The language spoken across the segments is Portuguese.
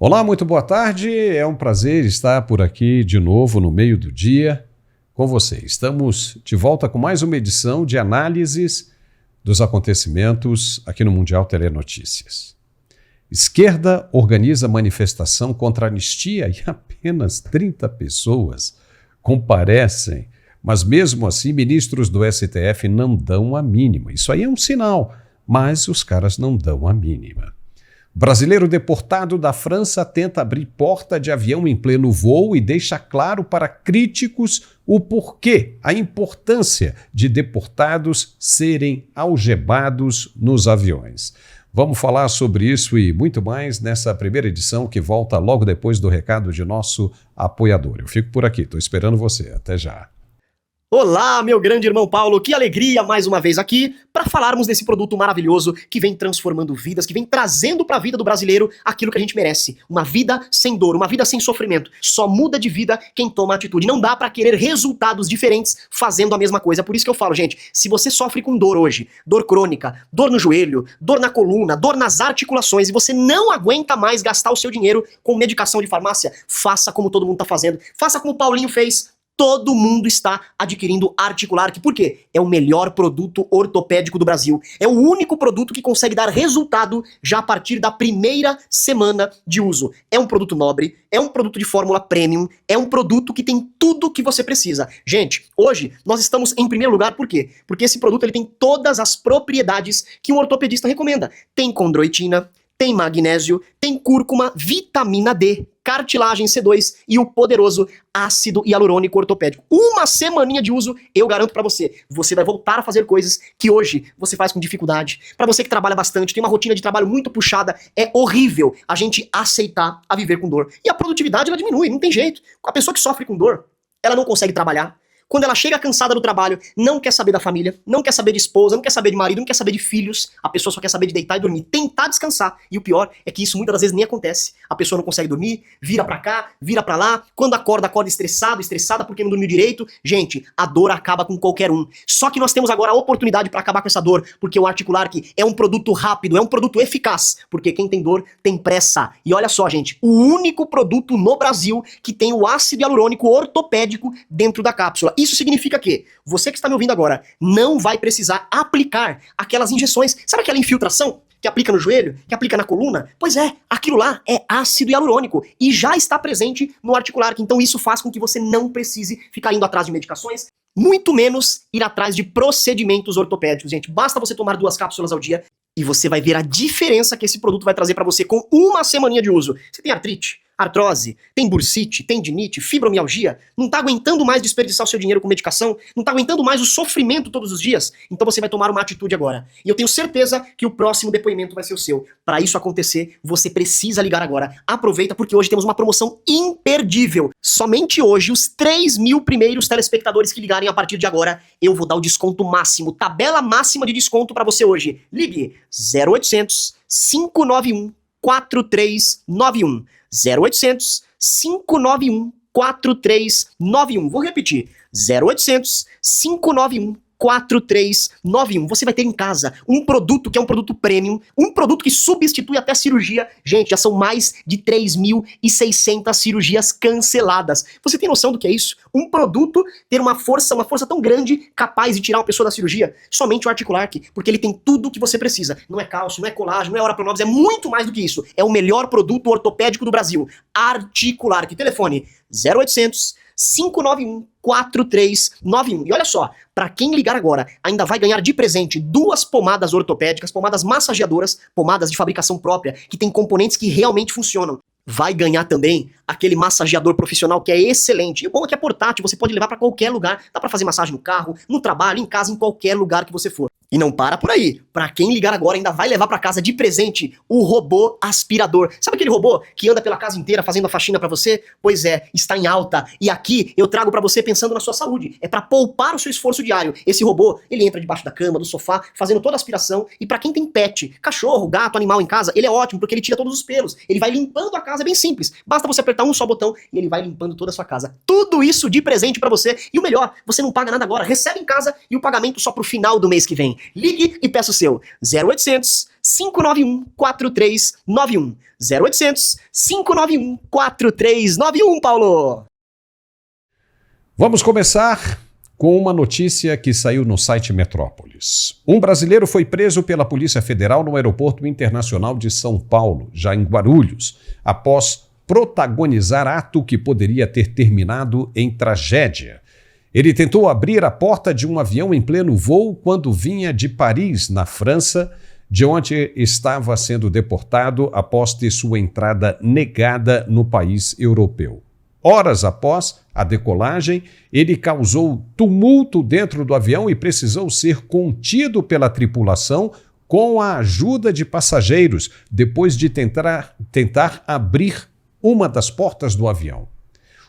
Olá, muito boa tarde. É um prazer estar por aqui de novo no meio do dia com você. Estamos de volta com mais uma edição de análises dos acontecimentos aqui no Mundial Telenotícias. Esquerda organiza manifestação contra a anistia e apenas 30 pessoas comparecem, mas mesmo assim ministros do STF não dão a mínima. Isso aí é um sinal, mas os caras não dão a mínima. Brasileiro deportado da França tenta abrir porta de avião em pleno voo e deixa claro para críticos o porquê, a importância de deportados serem algebados nos aviões. Vamos falar sobre isso e muito mais nessa primeira edição que volta logo depois do recado de nosso apoiador. Eu fico por aqui, estou esperando você. Até já. Olá, meu grande irmão Paulo, que alegria mais uma vez aqui para falarmos desse produto maravilhoso que vem transformando vidas, que vem trazendo para a vida do brasileiro aquilo que a gente merece. Uma vida sem dor, uma vida sem sofrimento. Só muda de vida quem toma atitude. Não dá para querer resultados diferentes fazendo a mesma coisa. Por isso que eu falo, gente, se você sofre com dor hoje, dor crônica, dor no joelho, dor na coluna, dor nas articulações e você não aguenta mais gastar o seu dinheiro com medicação de farmácia, faça como todo mundo tá fazendo. Faça como o Paulinho fez. Todo mundo está adquirindo Articular, por quê? É o melhor produto ortopédico do Brasil. É o único produto que consegue dar resultado já a partir da primeira semana de uso. É um produto nobre, é um produto de fórmula premium, é um produto que tem tudo que você precisa. Gente, hoje nós estamos em primeiro lugar, por quê? Porque esse produto ele tem todas as propriedades que um ortopedista recomenda. Tem condroitina, tem magnésio, tem cúrcuma, vitamina D, cartilagem C2 e o poderoso ácido hialurônico ortopédico. Uma semaninha de uso, eu garanto pra você, você vai voltar a fazer coisas que hoje você faz com dificuldade. Pra você que trabalha bastante, tem uma rotina de trabalho muito puxada, é horrível a gente aceitar a viver com dor. E a produtividade ela diminui, não tem jeito. A pessoa que sofre com dor, ela não consegue trabalhar. Quando ela chega cansada do trabalho, não quer saber da família, não quer saber de esposa, não quer saber de marido, não quer saber de filhos, a pessoa só quer saber de deitar e dormir, tentar descansar. E o pior é que isso muitas das vezes nem acontece. A pessoa não consegue dormir, vira pra cá, vira pra lá, quando acorda estressada porque não dormiu direito. Gente, a dor acaba com qualquer um. Só que nós temos agora a oportunidade pra acabar com essa dor, porque o Articular é um produto rápido, é um produto eficaz, porque quem tem dor tem pressa. E olha só, gente, o único produto no Brasil que tem o ácido hialurônico ortopédico dentro da cápsula. Isso significa que você que está me ouvindo agora não vai precisar aplicar aquelas injeções. Sabe aquela infiltração que aplica no joelho, que aplica na coluna? Pois é, aquilo lá é ácido hialurônico e já está presente no Articular. Então isso faz com que você não precise ficar indo atrás de medicações, muito menos ir atrás de procedimentos ortopédicos, gente. Basta você tomar 2 cápsulas ao dia e você vai ver a diferença que esse produto vai trazer para você com uma semaninha de uso. Você tem artrite, artrose, tem bursite, tendinite, fibromialgia, não tá aguentando mais desperdiçar o seu dinheiro com medicação, não tá aguentando mais o sofrimento todos os dias, então você vai tomar uma atitude agora. E eu tenho certeza que o próximo depoimento vai ser o seu. Para isso acontecer, você precisa ligar agora. Aproveita porque hoje temos uma promoção imperdível. Somente hoje, os 3.000 primeiros telespectadores que ligarem a partir de agora, eu vou dar o desconto máximo, tabela máxima de desconto para você hoje. Ligue 0800 591 4391. 0800 591 4391. Vou repetir. 0800 591 4391. Você vai ter em casa um produto que é um produto premium, um produto que substitui até cirurgia. Gente, já são mais de 3.600 cirurgias canceladas. Você tem noção do que é isso? Um produto ter uma força tão grande, capaz de tirar uma pessoa da cirurgia? Somente o Articular, porque ele tem tudo o que você precisa. Não é cálcio, não é colágeno, não é Ora Pronobis, é muito mais do que isso. É o melhor produto ortopédico do Brasil. Articular. Telefone 0800 591 4391. E olha só, para quem ligar agora, ainda vai ganhar de presente 2 pomadas ortopédicas, pomadas massageadoras, pomadas de fabricação própria, que tem componentes que realmente funcionam. Vai ganhar também aquele massageador profissional que é excelente. E o bom é que é portátil, você pode levar para qualquer lugar. Dá para fazer massagem no carro, no trabalho, em casa, em qualquer lugar que você for. E não para por aí. Para quem ligar agora, ainda vai levar para casa de presente o robô aspirador. Sabe aquele robô que anda pela casa inteira fazendo a faxina para você? Pois é, está em alta. E aqui eu trago para você pensando na sua saúde. É para poupar o seu esforço diário. Esse robô, ele entra debaixo da cama, do sofá, fazendo toda a aspiração. E para quem tem pet, cachorro, gato, animal em casa, ele é ótimo porque ele tira todos os pelos. Ele vai limpando a casa, é bem simples. Basta você apertar aperta um só botão e ele vai limpando toda a sua casa. Tudo isso de presente pra você. E o melhor, você não paga nada agora, recebe em casa e o pagamento só pro final do mês que vem. Ligue e peça o seu. 0800 591 4391. 0800 591 4391, Paulo. Vamos começar com uma notícia que saiu no site Metrópolis. Um brasileiro foi preso pela Polícia Federal no Aeroporto Internacional de São Paulo, já em Guarulhos, após protagonizar ato que poderia ter terminado em tragédia. Ele tentou abrir a porta de um avião em pleno voo quando vinha de Paris, na França, de onde estava sendo deportado após ter sua entrada negada no país europeu. Horas após a decolagem, ele causou tumulto dentro do avião e precisou ser contido pela tripulação com a ajuda de passageiros, depois de tentar abrir uma das portas do avião.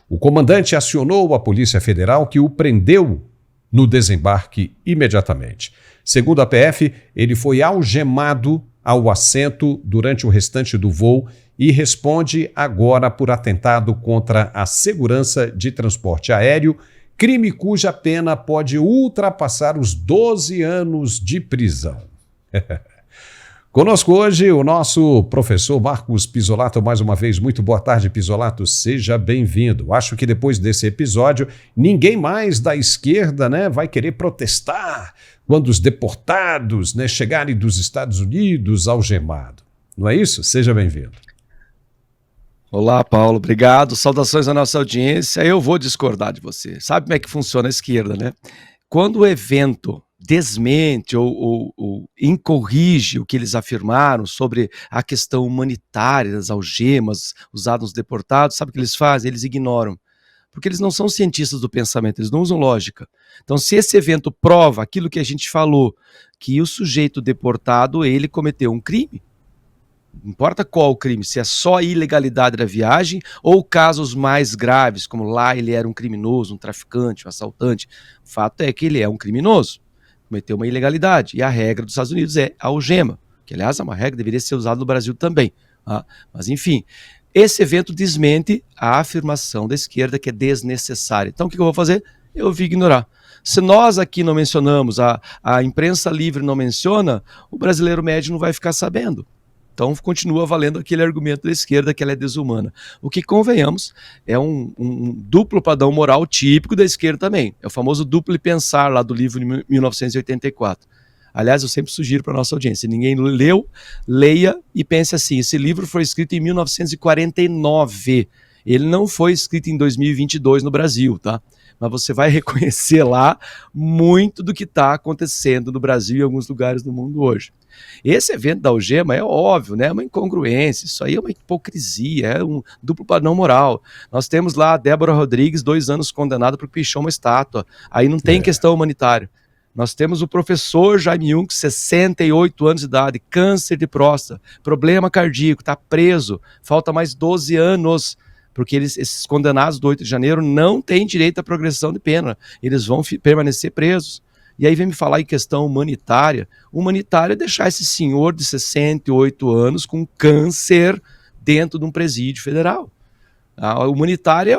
O comandante acionou a Polícia Federal, que o prendeu no desembarque imediatamente. Segundo a PF, ele foi algemado ao assento durante o restante do voo e responde agora por atentado contra a segurança de transporte aéreo, crime cuja pena pode ultrapassar os 12 anos de prisão. Conosco hoje o nosso professor Marcos Pisolato. Mais uma vez, muito boa tarde, Pisolato, seja bem-vindo. Acho que depois desse episódio, ninguém mais da esquerda, vai querer protestar quando os deportados, chegarem dos Estados Unidos algemados. Não é isso? Seja bem-vindo. Olá, Paulo, obrigado. Saudações à nossa audiência. Eu vou discordar de você. Sabe como é que funciona a esquerda, né? Quando o evento desmente ou incorrige o que eles afirmaram sobre a questão humanitária das algemas usadas nos deportados, sabe o que eles fazem? Eles ignoram. Porque eles não são cientistas do pensamento, eles não usam lógica. Então, se esse evento prova aquilo que a gente falou, que o sujeito deportado, ele cometeu um crime, não importa qual o crime, se é só a ilegalidade da viagem ou casos mais graves, como lá ele era um criminoso, um traficante, um assaltante. O fato é que ele é um criminoso, cometeu uma ilegalidade. E a regra dos Estados Unidos é a algema, que aliás é uma regra que deveria ser usada no Brasil também. Mas enfim, esse evento desmente a afirmação da esquerda que é desnecessária. Então o que eu vou fazer? Eu vou ignorar. Se nós aqui não mencionamos, a imprensa livre não menciona, o brasileiro médio não vai ficar sabendo. Então continua valendo aquele argumento da esquerda que ela é desumana. O que, convenhamos, é um duplo padrão moral típico da esquerda também. É o famoso duplo pensar lá do livro de 1984. Aliás, eu sempre sugiro para a nossa audiência, se ninguém leu, leia e pense assim, esse livro foi escrito em 1949, ele não foi escrito em 2022 no Brasil, tá? Mas você vai reconhecer lá muito do que está acontecendo no Brasil e em alguns lugares do mundo hoje. Esse evento da algema é óbvio, é uma incongruência, isso aí é uma hipocrisia, é um duplo padrão moral. Nós temos lá a Débora Rodrigues, 2 anos condenada por pichar uma estátua, aí não tem questão humanitária. Nós temos o professor Jaime Jung, 68 anos de idade, câncer de próstata, problema cardíaco, está preso, falta mais 12 anos, porque esses condenados do 8 de janeiro não têm direito à progressão de pena, eles vão permanecer presos. E aí vem me falar em questão humanitária. Humanitária é deixar esse senhor de 68 anos com câncer dentro de um presídio federal. A humanitária é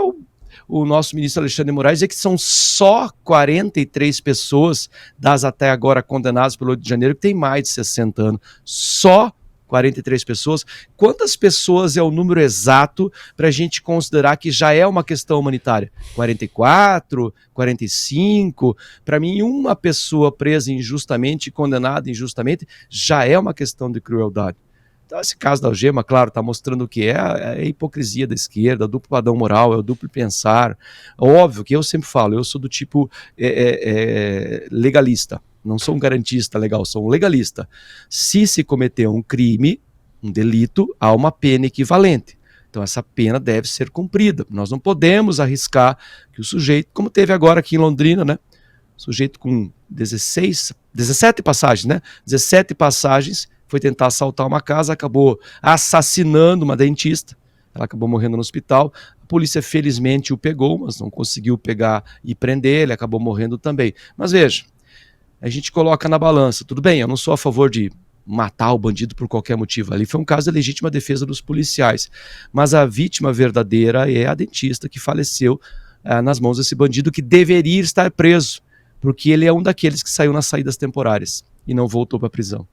o nosso ministro Alexandre de Moraes dizer que são só 43 pessoas das até agora condenadas pelo 8 de janeiro que têm mais de 60 anos. Só 43 pessoas. Quantas pessoas é o número exato para a gente considerar que já é uma questão humanitária? 44? 45? Para mim, uma pessoa presa injustamente e condenada injustamente já é uma questão de crueldade. Então, esse caso da algema, claro, está mostrando o que é a hipocrisia da esquerda, o duplo padrão moral, é o duplo pensar. Óbvio que eu sempre falo, eu sou do tipo legalista. Não sou um garantista legal, sou um legalista. Se cometeu um crime, um delito, há uma pena equivalente. Então essa pena deve ser cumprida. Nós não podemos arriscar que o sujeito, como teve agora aqui em Londrina, sujeito com 17 passagens, 17 passagens, foi tentar assaltar uma casa, acabou assassinando uma dentista, ela acabou morrendo no hospital. A polícia felizmente o pegou, mas não conseguiu pegar e prender, ele acabou morrendo também. Mas veja, a gente coloca na balança, tudo bem, eu não sou a favor de matar o bandido por qualquer motivo. Ali foi um caso de legítima defesa dos policiais. Mas a vítima verdadeira é a dentista que faleceu nas mãos desse bandido, que deveria estar preso, porque ele é um daqueles que saiu nas saídas temporárias e não voltou para a prisão.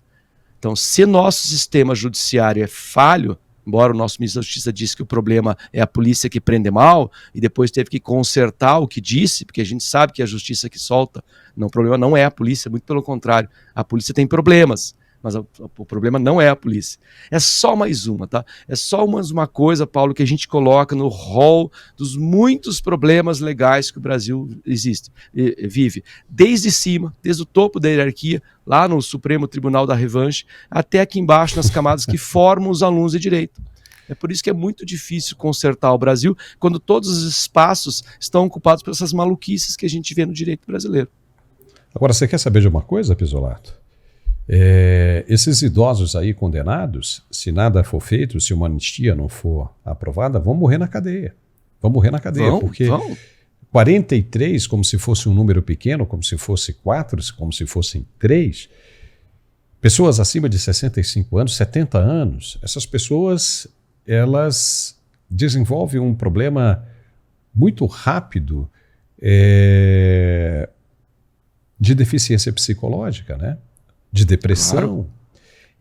Então, se nosso sistema judiciário é falho, embora o nosso ministro da Justiça disse que o problema é a polícia que prende mal, e depois teve que consertar o que disse, porque a gente sabe que é a justiça que solta. Não, o problema não é a polícia, muito pelo contrário. A polícia tem problemas, mas o problema não é a polícia. É só mais uma, tá? É só mais uma coisa, Paulo, que a gente coloca no rol dos muitos problemas legais que o Brasil vive. Desde cima, desde o topo da hierarquia, lá no Supremo Tribunal da Revanche, até aqui embaixo nas camadas que formam os alunos de direito. É por isso que é muito difícil consertar o Brasil quando todos os espaços estão ocupados por essas maluquices que a gente vê no direito brasileiro. Agora, você quer saber de uma coisa, Pisolato? Esses idosos aí condenados, se nada for feito, se uma anistia não for aprovada, vão morrer na cadeia. Vão morrer na cadeia, porque 43, como se fosse um número pequeno, como se fosse 4, como se fossem 3, pessoas acima de 65 anos, 70 anos, essas pessoas, elas desenvolvem um problema muito rápido de deficiência psicológica, né? De depressão, claro.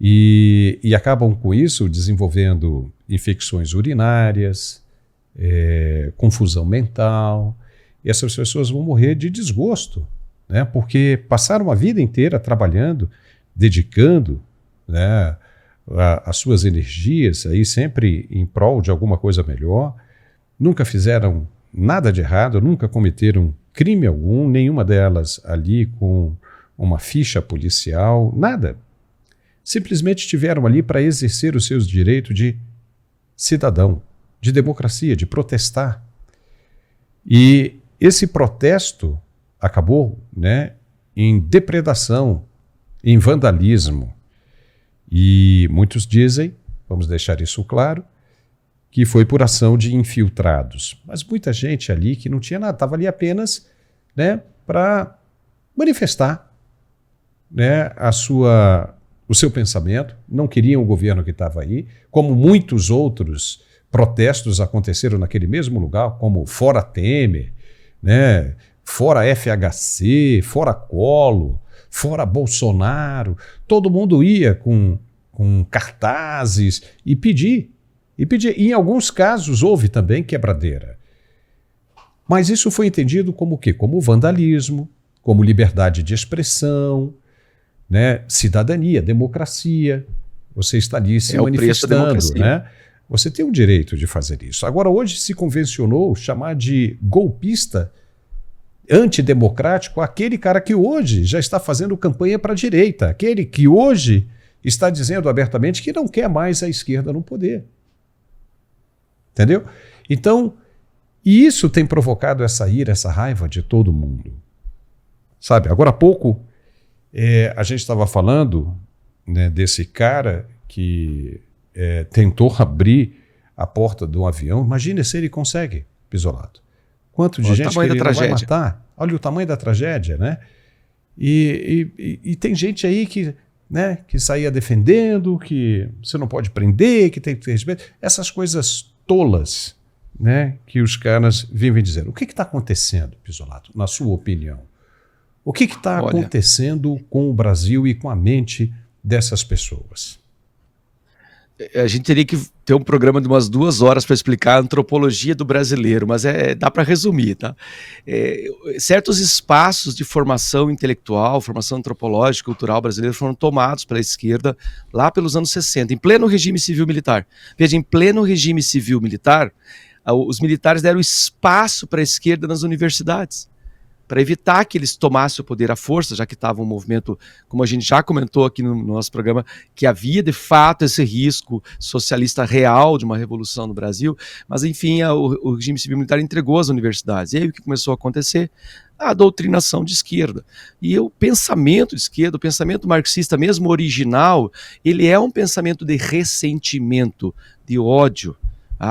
E acabam com isso desenvolvendo infecções urinárias, confusão mental, e essas pessoas vão morrer de desgosto, né? Porque passaram a vida inteira trabalhando, dedicando, né, as suas energias aí sempre em prol de alguma coisa melhor, nunca fizeram nada de errado, nunca cometeram crime algum, nenhuma delas ali com uma ficha policial, nada. Simplesmente estiveram ali para exercer os seus direitos de cidadão, de democracia, de protestar. E esse protesto acabou, né, em depredação, em vandalismo. E muitos dizem, vamos deixar isso claro, que foi por ação de infiltrados. Mas muita gente ali que não tinha nada, estava ali apenas, né, para manifestar, né, o seu pensamento, não queriam o governo que estava aí, como muitos outros protestos aconteceram naquele mesmo lugar, como fora Temer, né, fora FHC, fora Collor, fora Bolsonaro, todo mundo ia com cartazes e pedir. E em alguns casos houve também quebradeira. Mas isso foi entendido como o quê? Como vandalismo, como liberdade de expressão, né? Cidadania, democracia. Você está ali se manifestando, né? Você tem o direito de fazer isso. Agora, hoje se convencionou chamar de golpista antidemocrático aquele cara que hoje já está fazendo campanha para a direita, aquele que hoje está dizendo abertamente que não quer mais a esquerda no poder. Entendeu? Então, e isso tem provocado essa ira, essa raiva de todo mundo. Sabe, agora há pouco a gente estava falando, né, desse cara que tentou abrir a porta de um avião. Imagina se ele consegue, Pisolato. Quanto de gente que ele não vai matar. Olha o tamanho da tragédia, né? E tem gente aí que, né, que saía defendendo, que você não pode prender, que tem que ter respeito. Essas coisas tolas, né, que os caras vivem dizendo. O que está acontecendo, Pisolato, na sua opinião? O que está acontecendo com o Brasil e com a mente dessas pessoas? A gente teria que ter um programa de umas 2 horas para explicar a antropologia do brasileiro, mas dá para resumir, tá? Certos espaços de formação intelectual, formação antropológica, cultural brasileira foram tomados pela esquerda lá pelos anos 60, em pleno regime civil-militar. Veja, em pleno regime civil-militar, os militares deram espaço para a esquerda nas universidades, para evitar que eles tomassem o poder à força, já que estava um movimento, como a gente já comentou aqui no nosso programa, que havia de fato esse risco socialista real de uma revolução no Brasil, mas enfim, o regime civil-militar entregou as universidades. E aí o que começou a acontecer? A doutrinação de esquerda. E o pensamento de esquerda, o pensamento marxista mesmo original, ele é um pensamento de ressentimento, de ódio.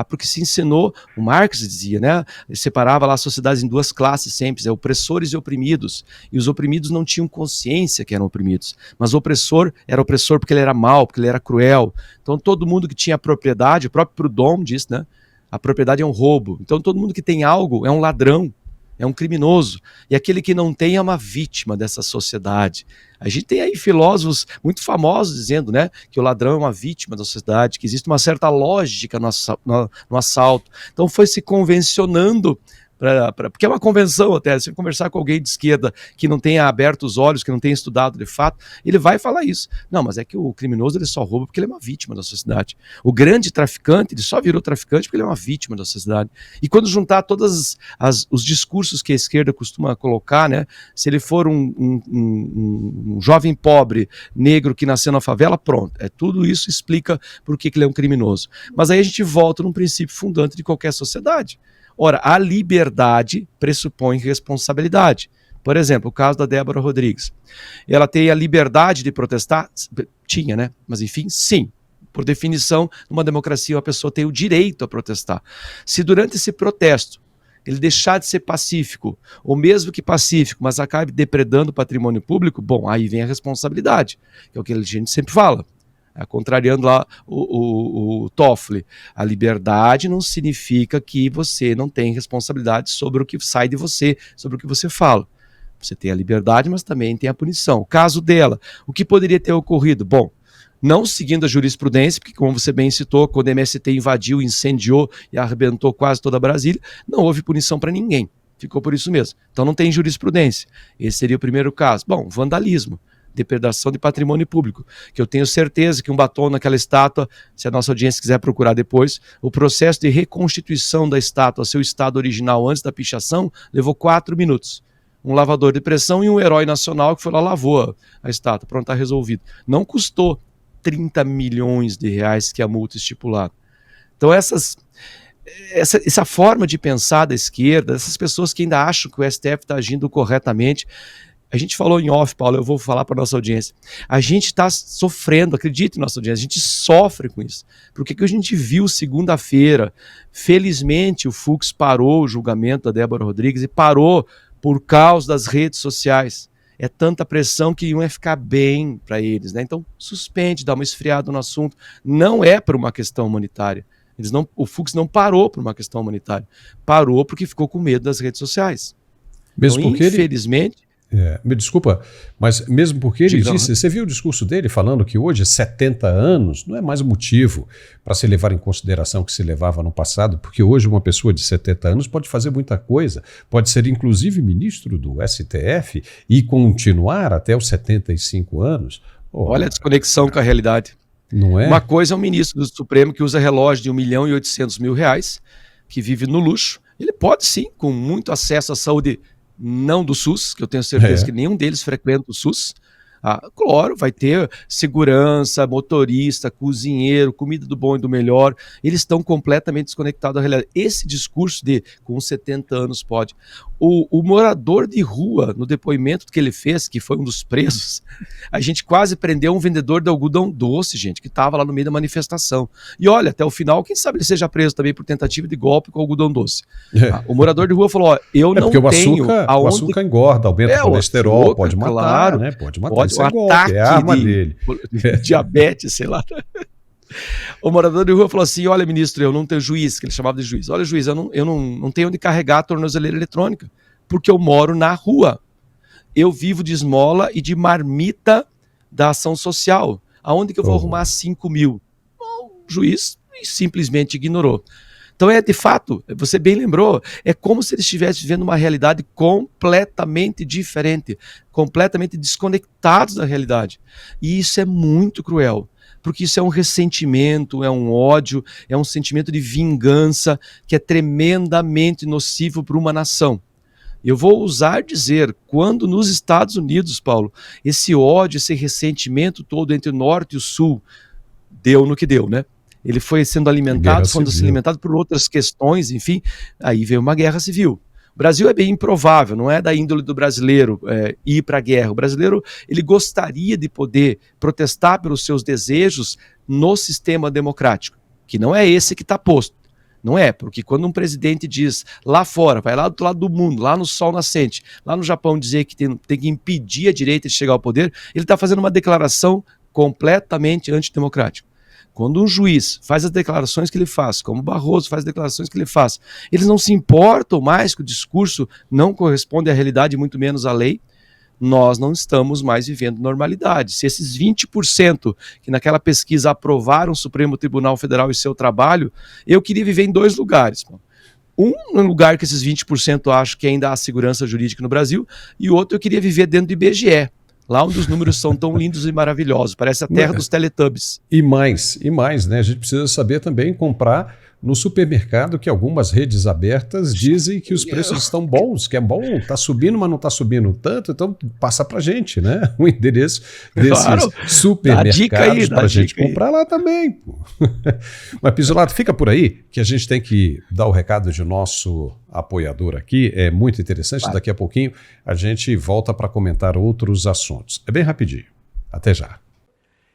Porque se ensinou, o Marx dizia, né? Ele separava lá as sociedades em duas classes sempre, opressores e oprimidos. E os oprimidos não tinham consciência que eram oprimidos, mas o opressor era opressor porque ele era mau, porque ele era cruel. Então todo mundo que tinha propriedade, o próprio Proudhon diz, né? A propriedade é um roubo. Então todo mundo que tem algo é um ladrão, é um criminoso. E aquele que não tem é uma vítima dessa sociedade. A gente tem aí filósofos muito famosos dizendo, né, que o ladrão é uma vítima da sociedade, que existe uma certa lógica no assalto. Então foi se convencionando, porque é uma convenção até, se conversar com alguém de esquerda que não tenha aberto os olhos, que não tenha estudado de fato, ele vai falar isso. Não, mas é que o criminoso ele só rouba porque ele é uma vítima da sociedade. O grande traficante, ele só virou traficante porque ele é uma vítima da sociedade. E quando juntar todos os discursos que a esquerda costuma colocar, né, se ele for um jovem pobre, negro que nasceu na favela, pronto. Tudo isso explica por que ele é um criminoso. Mas aí a gente volta num princípio fundante de qualquer sociedade. Ora, a liberdade pressupõe responsabilidade. Por exemplo, o caso da Débora Rodrigues. Ela tem a liberdade de protestar? Tinha, né? Mas enfim, sim. Por definição, numa democracia, uma pessoa tem o direito a protestar. Se durante esse protesto ele deixar de ser pacífico, ou mesmo que pacífico, mas acabe depredando o patrimônio público, bom, aí vem a responsabilidade, que é o que a gente sempre fala. Contrariando lá o Toffoli, a liberdade não significa que você não tem responsabilidade sobre o que sai de você, sobre o que você fala. Você tem a liberdade, mas também tem a punição. O caso dela, o que poderia ter ocorrido? Bom, não seguindo a jurisprudência, porque como você bem citou, quando a MST invadiu, incendiou e arrebentou quase toda a Brasília, não houve punição para ninguém. Ficou por isso mesmo. Então não tem jurisprudência. Esse seria o primeiro caso. Bom, vandalismo. Depredação de patrimônio público, que eu tenho certeza que um batom naquela estátua, se a nossa audiência quiser procurar depois, o processo de reconstituição da estátua ao seu estado original antes da pichação levou 4 minutos. Um lavador de pressão e um herói nacional que foi lá lavou a estátua, pronto, está resolvido. Não custou 30 milhões de reais que é a multa estipulada. Então essa forma de pensar da esquerda, essas pessoas que ainda acham que o STF está agindo corretamente. A gente falou em off, Paulo, eu vou falar para a nossa audiência. A gente está sofrendo, acredite, nossa audiência, a gente sofre com isso. Porque que a gente viu segunda-feira, felizmente o Fux parou o julgamento da Débora Rodrigues e parou por causa das redes sociais. É tanta pressão que iam ficar bem para eles, né? Então, suspende, dá uma esfriada no assunto. Não é por uma questão humanitária. O Fux não parou por uma questão humanitária. Parou porque ficou com medo das redes sociais. Mesmo então, porque infelizmente... me desculpa, mas mesmo porque ele disse, você viu o discurso dele falando que hoje 70 anos não é mais um motivo para se levar em consideração que se levava no passado, porque hoje uma pessoa de 70 anos pode fazer muita coisa, pode ser inclusive ministro do STF e continuar até os 75 anos. Olha a desconexão com a realidade. Não é? Uma coisa é um ministro do Supremo que usa relógio de R$1.800.000, que vive no luxo. Ele pode sim, com muito acesso à saúde, não do SUS, que eu tenho certeza que nenhum deles frequenta o SUS. Claro, vai ter segurança, motorista, cozinheiro, comida do bom e do melhor. Eles estão completamente desconectados da realidade. Esse discurso de com 70 anos pode. O morador de rua, no depoimento que ele fez, que foi um dos presos, a gente quase prendeu um vendedor de algodão doce, gente, que estava lá no meio da manifestação. E olha, até o final, quem sabe ele seja preso também por tentativa de golpe com algodão doce. O morador de rua falou, eu não tenho... O açúcar engorda, aumenta o colesterol, açúcar, pode matar, claro, né? Pode matar, isso é golpe, é a arma dele. Diabetes, sei lá. O morador de rua falou assim, olha ministro, eu não tenho juiz, que ele chamava de juiz. Olha juiz, eu não tenho onde carregar a tornozeleira eletrônica, porque eu moro na rua. Eu vivo de esmola e de marmita da ação social. Aonde que eu vou arrumar 5 mil? O juiz simplesmente ignorou. Então de fato, você bem lembrou, é como se ele estivesse vivendo uma realidade completamente diferente, completamente desconectados da realidade. E isso é muito cruel. Porque isso é um ressentimento, é um ódio, é um sentimento de vingança que é tremendamente nocivo para uma nação. Eu vou ousar dizer, quando nos Estados Unidos, Paulo, esse ódio, esse ressentimento todo entre o norte e o sul, deu no que deu, né? Ele foi sendo alimentado, por outras questões, enfim, aí veio uma guerra civil. O Brasil é bem improvável, não é da índole do brasileiro ir para a guerra. O brasileiro ele gostaria de poder protestar pelos seus desejos no sistema democrático, que não é esse que está posto. Não é, porque quando um presidente diz lá fora, vai lá do outro lado do mundo, lá no sol nascente, lá no Japão dizer que tem que impedir a direita de chegar ao poder, ele está fazendo uma declaração completamente antidemocrática. Quando um juiz faz as declarações que ele faz, como Barroso faz as declarações que ele faz, eles não se importam mais que o discurso não corresponde à realidade, muito menos à lei, nós não estamos mais vivendo normalidade. Se esses 20% que naquela pesquisa aprovaram o Supremo Tribunal Federal e seu trabalho, eu queria viver em 2 lugares. Um lugar que esses 20% acham que ainda há segurança jurídica no Brasil, e outro eu queria viver dentro do IBGE, lá onde os números são tão lindos e maravilhosos, parece a terra dos Teletubbies. E mais, né? A gente precisa saber também comprar no supermercado, que algumas redes abertas dizem que os preços estão bons, que é bom, está subindo, mas não está subindo tanto, então passa para a gente, né? O endereço desses supermercados para a gente comprar lá também. Pô. Mas, Pizzolato, fica por aí, que a gente tem que dar o recado de nosso apoiador aqui, é muito interessante, daqui a pouquinho a gente volta para comentar outros assuntos. É bem rapidinho. Até já.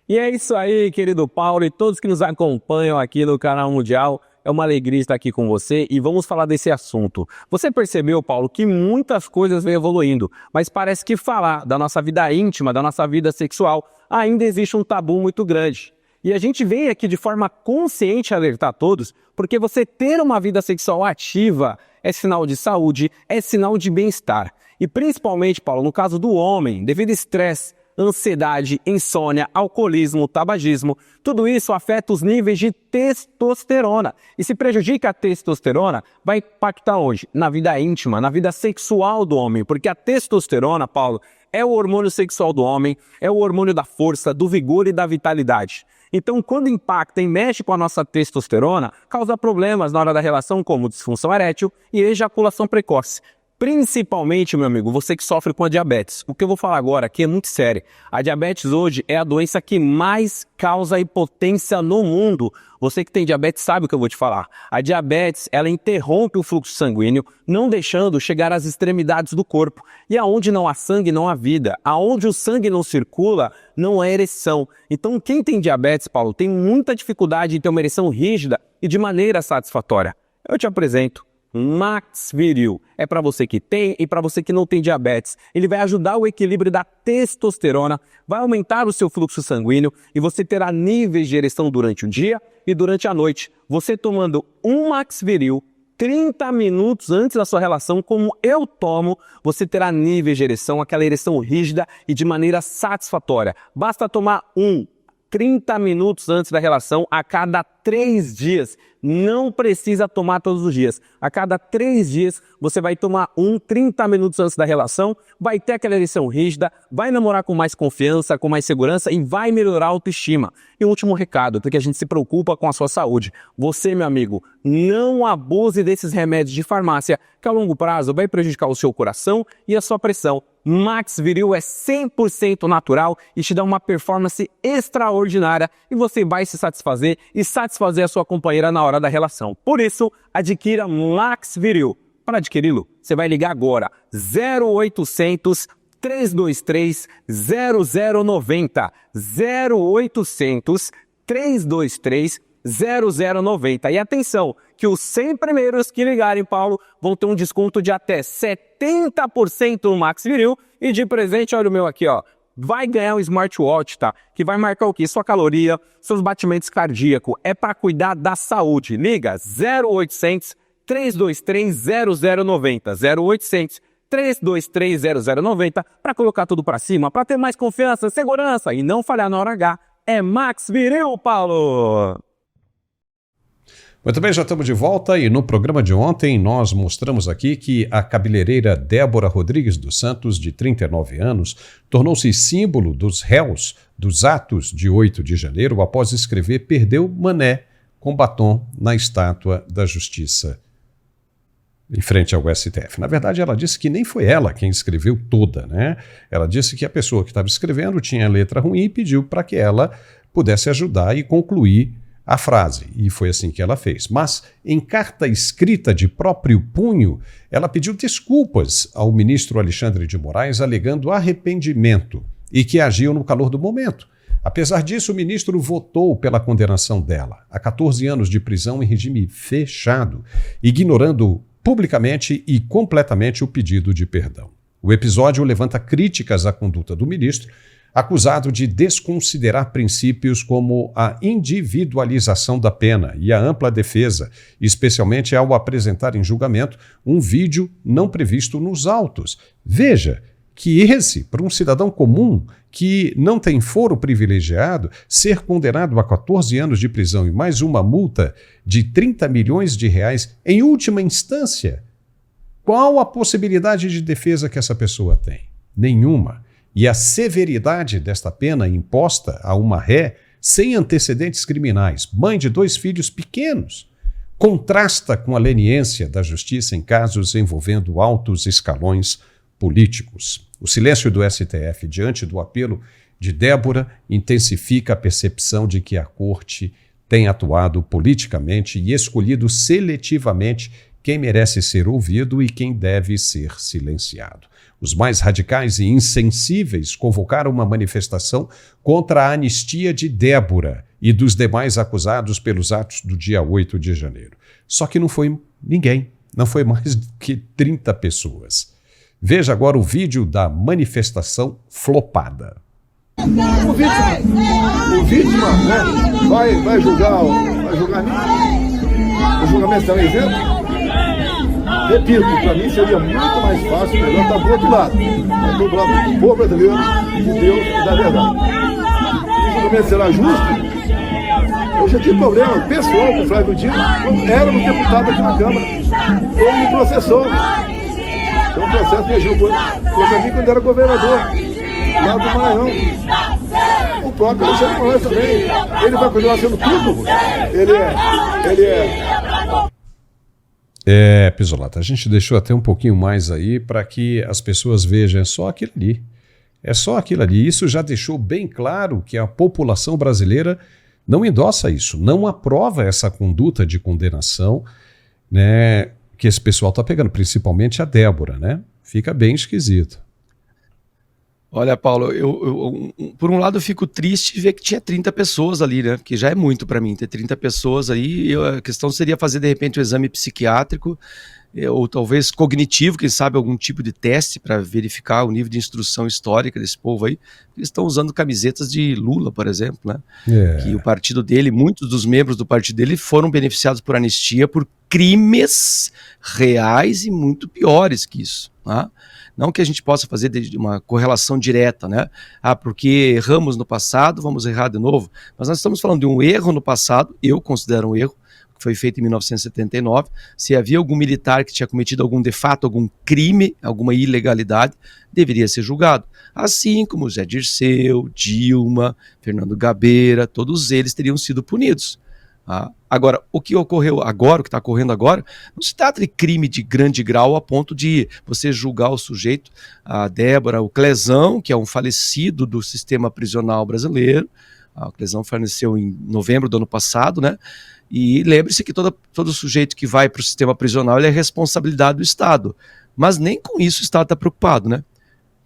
E é isso aí, querido Paulo e todos que nos acompanham aqui no Canal Mundial. É uma alegria estar aqui com você e vamos falar desse assunto. Você percebeu, Paulo, que muitas coisas vêm evoluindo, mas parece que falar da nossa vida íntima, da nossa vida sexual, ainda existe um tabu muito grande. E a gente vem aqui de forma consciente alertar todos, porque você ter uma vida sexual ativa é sinal de saúde, é sinal de bem-estar. E principalmente, Paulo, no caso do homem, devido a estresse, ansiedade, insônia, alcoolismo, tabagismo, tudo isso afeta os níveis de testosterona. E se prejudica a testosterona, vai impactar onde? Na vida íntima, na vida sexual do homem, porque a testosterona, Paulo, é o hormônio sexual do homem, é o hormônio da força, do vigor e da vitalidade. Então, quando impacta e mexe com a nossa testosterona, causa problemas na hora da relação, como disfunção erétil e ejaculação precoce. Principalmente, meu amigo, você que sofre com a diabetes. O que eu vou falar agora aqui é muito sério. A diabetes hoje é a doença que mais causa impotência no mundo. Você que tem diabetes sabe o que eu vou te falar. A diabetes, ela interrompe o fluxo sanguíneo, não deixando chegar às extremidades do corpo. E aonde não há sangue, não há vida. Aonde o sangue não circula, não há ereção. Então, quem tem diabetes, Paulo, tem muita dificuldade em ter uma ereção rígida e de maneira satisfatória. Eu te apresento Max Viril. É para você que tem e para você que não tem diabetes. Ele vai ajudar o equilíbrio da testosterona, vai aumentar o seu fluxo sanguíneo e você terá níveis de ereção durante o dia e durante a noite. Você tomando um Max Viril 30 minutos antes da sua relação, como eu tomo, você terá níveis de ereção, aquela ereção rígida e de maneira satisfatória. Basta tomar 30 minutos antes da relação, a cada 3 dias. Não precisa tomar todos os dias. A cada 3 dias, você vai tomar 30 minutos antes da relação, vai ter aquela ereção rígida, vai namorar com mais confiança, com mais segurança e vai melhorar a autoestima. E o último recado, porque a gente se preocupa com a sua saúde. Você, meu amigo, não abuse desses remédios de farmácia, que a longo prazo vai prejudicar o seu coração e a sua pressão. Max Viril é 100% natural e te dá uma performance extraordinária e você vai se satisfazer e satisfazer a sua companheira na hora da relação. Por isso, adquira Max Viril. Para adquiri-lo, você vai ligar agora 0800 323 0090 0800 323 0090. E atenção, que os 100 primeiros que ligarem, Paulo, vão ter um desconto de até 70% no Max Viril. E de presente, olha o meu aqui, ó. Vai ganhar um smartwatch, tá? Que vai marcar o quê? Sua caloria, seus batimentos cardíacos. É para cuidar da saúde. Liga 0800 323 0090. 0800 323 0090 para colocar tudo para cima, para ter mais confiança, segurança e não falhar na hora H. É Max Viril, Paulo! Muito bem, já estamos de volta e no programa de ontem nós mostramos aqui que a cabeleireira Débora Rodrigues dos Santos, de 39 anos, tornou-se símbolo dos réus dos atos de 8 de janeiro após escrever "Perdeu Mané" com batom na estátua da Justiça em frente ao STF. Na verdade, ela disse que nem foi ela quem escreveu toda, né? Ela disse que a pessoa que estava escrevendo tinha letra ruim e pediu para que ela pudesse ajudar e concluir a frase, e foi assim que ela fez. Mas, em carta escrita de próprio punho, ela pediu desculpas ao ministro Alexandre de Moraes, alegando arrependimento e que agiu no calor do momento. Apesar disso, o ministro votou pela condenação dela a 14 anos de prisão em regime fechado, ignorando publicamente e completamente o pedido de perdão. O episódio levanta críticas à conduta do ministro, acusado de desconsiderar princípios como a individualização da pena e a ampla defesa, especialmente ao apresentar em julgamento um vídeo não previsto nos autos. Veja que esse, para um cidadão comum que não tem foro privilegiado, ser condenado a 14 anos de prisão e mais uma multa de 30 milhões de reais em última instância, qual a possibilidade de defesa que essa pessoa tem? Nenhuma. E a severidade desta pena imposta a uma ré sem antecedentes criminais, mãe de 2 filhos pequenos, contrasta com a leniência da justiça em casos envolvendo altos escalões políticos. O silêncio do STF diante do apelo de Débora intensifica a percepção de que a Corte tem atuado politicamente e escolhido seletivamente quem merece ser ouvido e quem deve ser silenciado. Os mais radicais e insensíveis convocaram uma manifestação contra a anistia de Débora e dos demais acusados pelos atos do dia 8 de janeiro. Só que não foi ninguém, não foi mais do que 30 pessoas. Veja agora o vídeo da manifestação flopada. O vítima, né, vai julgar mim? O julgamento será isento? Repito, para mim seria muito mais fácil, melhor estar do outro lado. Do lado do povo brasileiro, de Deus e da verdade. O julgamento será justo? Eu já tive problema pessoal com o Flávio Dino, quando éramos deputados aqui na Câmara. Ele me processou. Foi um processo que agiu contra mim quando era governador, lá do Maranhão. O próprio Alexandre de Moraes também. Ele vai continuar sendo tudo. Ele é... Pisolata, a gente deixou até um pouquinho mais aí para que as pessoas vejam, é só aquilo ali. É só aquilo ali. Isso já deixou bem claro que a população brasileira não endossa isso, não aprova essa conduta de condenação, né, que esse pessoal está pegando, principalmente a Débora, né? Fica bem esquisito. Olha, Paulo, eu por um lado eu fico triste de ver que tinha 30 pessoas ali, né? Que já é muito para mim ter 30 pessoas aí. A questão seria fazer de repente um exame psiquiátrico ou talvez cognitivo, quem sabe algum tipo de teste para verificar o nível de instrução histórica desse povo aí. Eles estão usando camisetas de Lula, por exemplo, né? Que o partido dele, muitos dos membros do partido dele foram beneficiados por anistia por crimes reais e muito piores que isso, né? Não que a gente possa fazer uma correlação direta, né? Porque erramos no passado, vamos errar de novo. Mas nós estamos falando de um erro no passado, eu considero um erro, que foi feito em 1979. Se havia algum militar que tinha cometido algum de fato, algum crime, alguma ilegalidade, deveria ser julgado. Assim como Zé Dirceu, Dilma, Fernando Gabeira, todos eles teriam sido punidos. Agora, o que ocorreu agora, o que está ocorrendo agora, não se trata de crime de grande grau a ponto de você julgar o sujeito, a Débora, o Clezão, que é um falecido do sistema prisional brasileiro. O Clezão faleceu em novembro do ano passado, né? E lembre-se que todo sujeito que vai para o sistema prisional ele é responsabilidade do Estado. Mas nem com isso o Estado está preocupado, né?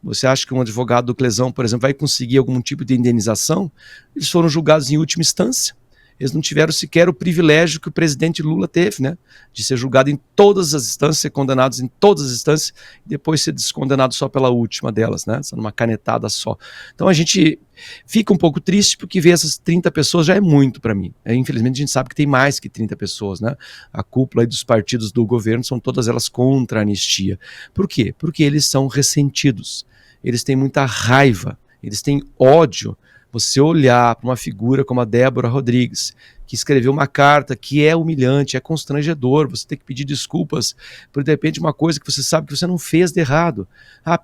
Você acha que um advogado do Clezão, por exemplo, vai conseguir algum tipo de indenização? Eles foram julgados em última instância. Eles não tiveram sequer o privilégio que o presidente Lula teve, né? De ser julgado em todas as instâncias, ser condenados em todas as instâncias, e depois ser descondenado só pela última delas, né? Só numa canetada só. Então a gente fica um pouco triste porque ver essas 30 pessoas já é muito para mim. Infelizmente a gente sabe que tem mais que 30 pessoas, né? A cúpula aí dos partidos do governo são todas elas contra a anistia. Por quê? Porque eles são ressentidos. Eles têm muita raiva, eles têm ódio. Você olhar para uma figura como a Débora Rodrigues, que escreveu uma carta que é humilhante, é constrangedor, você tem que pedir desculpas por, de repente, uma coisa que você sabe que você não fez de errado.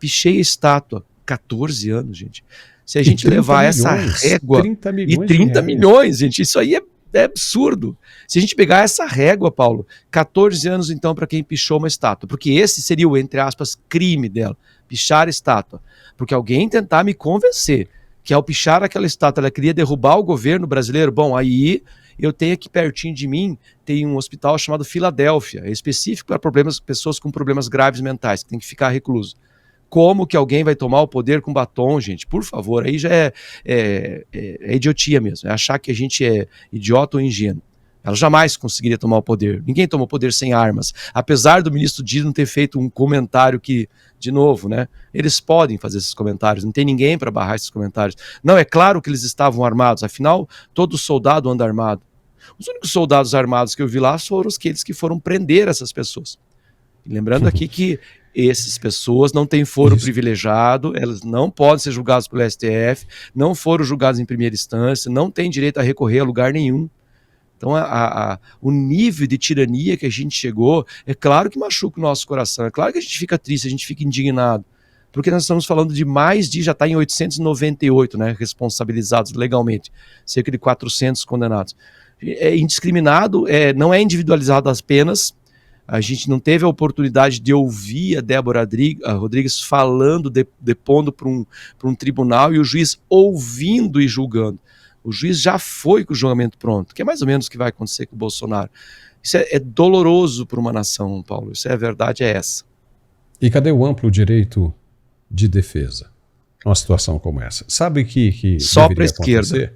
Pichei a estátua. 14 anos, gente. Se a gente levar essa régua... 30 milhões e 30 milhões, gente, isso aí é absurdo. Se a gente pegar essa régua, Paulo, 14 anos, então, para quem pichou uma estátua, porque esse seria o, entre aspas, crime dela, pichar a estátua. Porque alguém tentar me convencer que ao pichar aquela estátua ela queria derrubar o governo brasileiro, bom, aí eu tenho aqui pertinho de mim, tem um hospital chamado Filadélfia, é específico para pessoas com problemas graves mentais, que tem que ficar recluso. Como que alguém vai tomar o poder com batom, gente? Por favor, aí já é idiotia mesmo, é achar que a gente é idiota ou ingênuo. Ela jamais conseguiria tomar o poder. Ninguém tomou poder sem armas. Apesar do ministro Dias não ter feito um comentário que, de novo, né? Eles podem fazer esses comentários, não tem ninguém para barrar esses comentários. Não, é claro que eles estavam armados, afinal, todo soldado anda armado. Os únicos soldados armados que eu vi lá foram aqueles que foram prender essas pessoas. E lembrando aqui que essas pessoas não têm foro privilegiado, elas não podem ser julgadas pelo STF, não foram julgadas em primeira instância, não têm direito a recorrer a lugar nenhum. Então o nível de tirania que a gente chegou, é claro que machuca o nosso coração, é claro que a gente fica triste, a gente fica indignado, porque nós estamos falando de já está em 898, né, responsabilizados legalmente, cerca de 400 condenados. É indiscriminado, não é individualizado as penas. A gente não teve a oportunidade de ouvir a Débora Rodrigues falando, depondo para um tribunal, e o juiz ouvindo e julgando. O juiz já foi com o julgamento pronto, que é mais ou menos o que vai acontecer com o Bolsonaro. Isso é doloroso para uma nação, Paulo. Isso a verdade é essa. E cadê o amplo direito de defesa numa situação como essa? Sabe que só para a esquerda.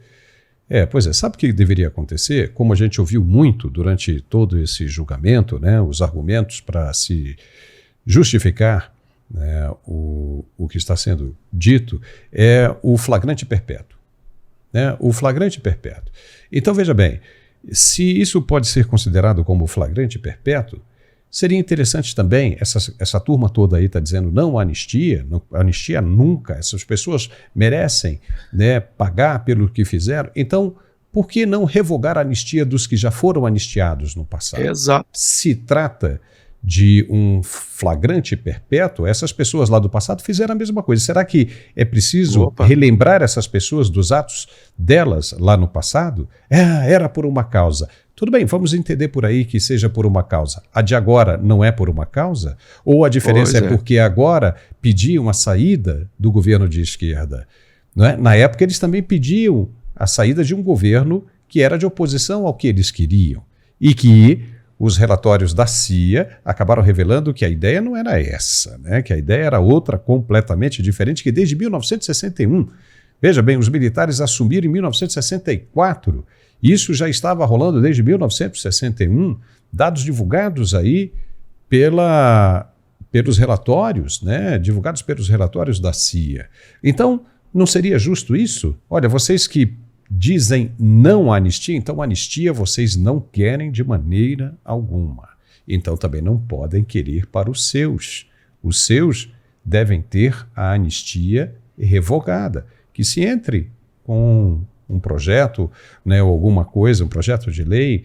Pois é, sabe o que deveria acontecer? Como a gente ouviu muito durante todo esse julgamento, né, os argumentos para se justificar, né, o que está sendo dito é o flagrante perpétuo. Né, o flagrante perpétuo. Então, veja bem, se isso pode ser considerado como flagrante perpétuo, seria interessante também, essa turma toda aí está dizendo não anistia, anistia nunca, essas pessoas merecem, né, pagar pelo que fizeram, então por que não revogar a anistia dos que já foram anistiados no passado? Exato. Se trata de um flagrante perpétuo, essas pessoas lá do passado fizeram a mesma coisa. Será que é preciso relembrar essas pessoas dos atos delas lá no passado? Era por uma causa. Tudo bem, vamos entender por aí que seja por uma causa. A de agora não é por uma causa? Ou a diferença é porque agora pediam a saída do governo de esquerda? Não é? Na época eles também pediam a saída de um governo que era de oposição ao que eles queriam. E que os relatórios da CIA acabaram revelando que a ideia não era essa, né? Que a ideia era outra completamente diferente, que desde 1961, veja bem, os militares assumiram em 1964, isso já estava rolando desde 1961, dados divulgados aí pelos relatórios, né? Divulgados pelos relatórios da CIA. Então, não seria justo isso? Olha, vocês que dizem não à anistia, então anistia vocês não querem de maneira alguma. Então também não podem querer para os seus. Os seus devem ter a anistia revogada. Que se entre com um projeto, né, ou alguma coisa, um projeto de lei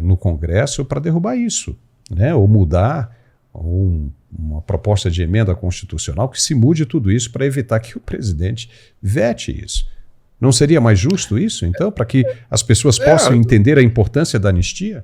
no Congresso para derrubar isso, né, ou mudar uma proposta de emenda constitucional que se mude tudo isso para evitar que o presidente vete isso. Não seria mais justo isso, então, para que as pessoas possam entender a importância da anistia?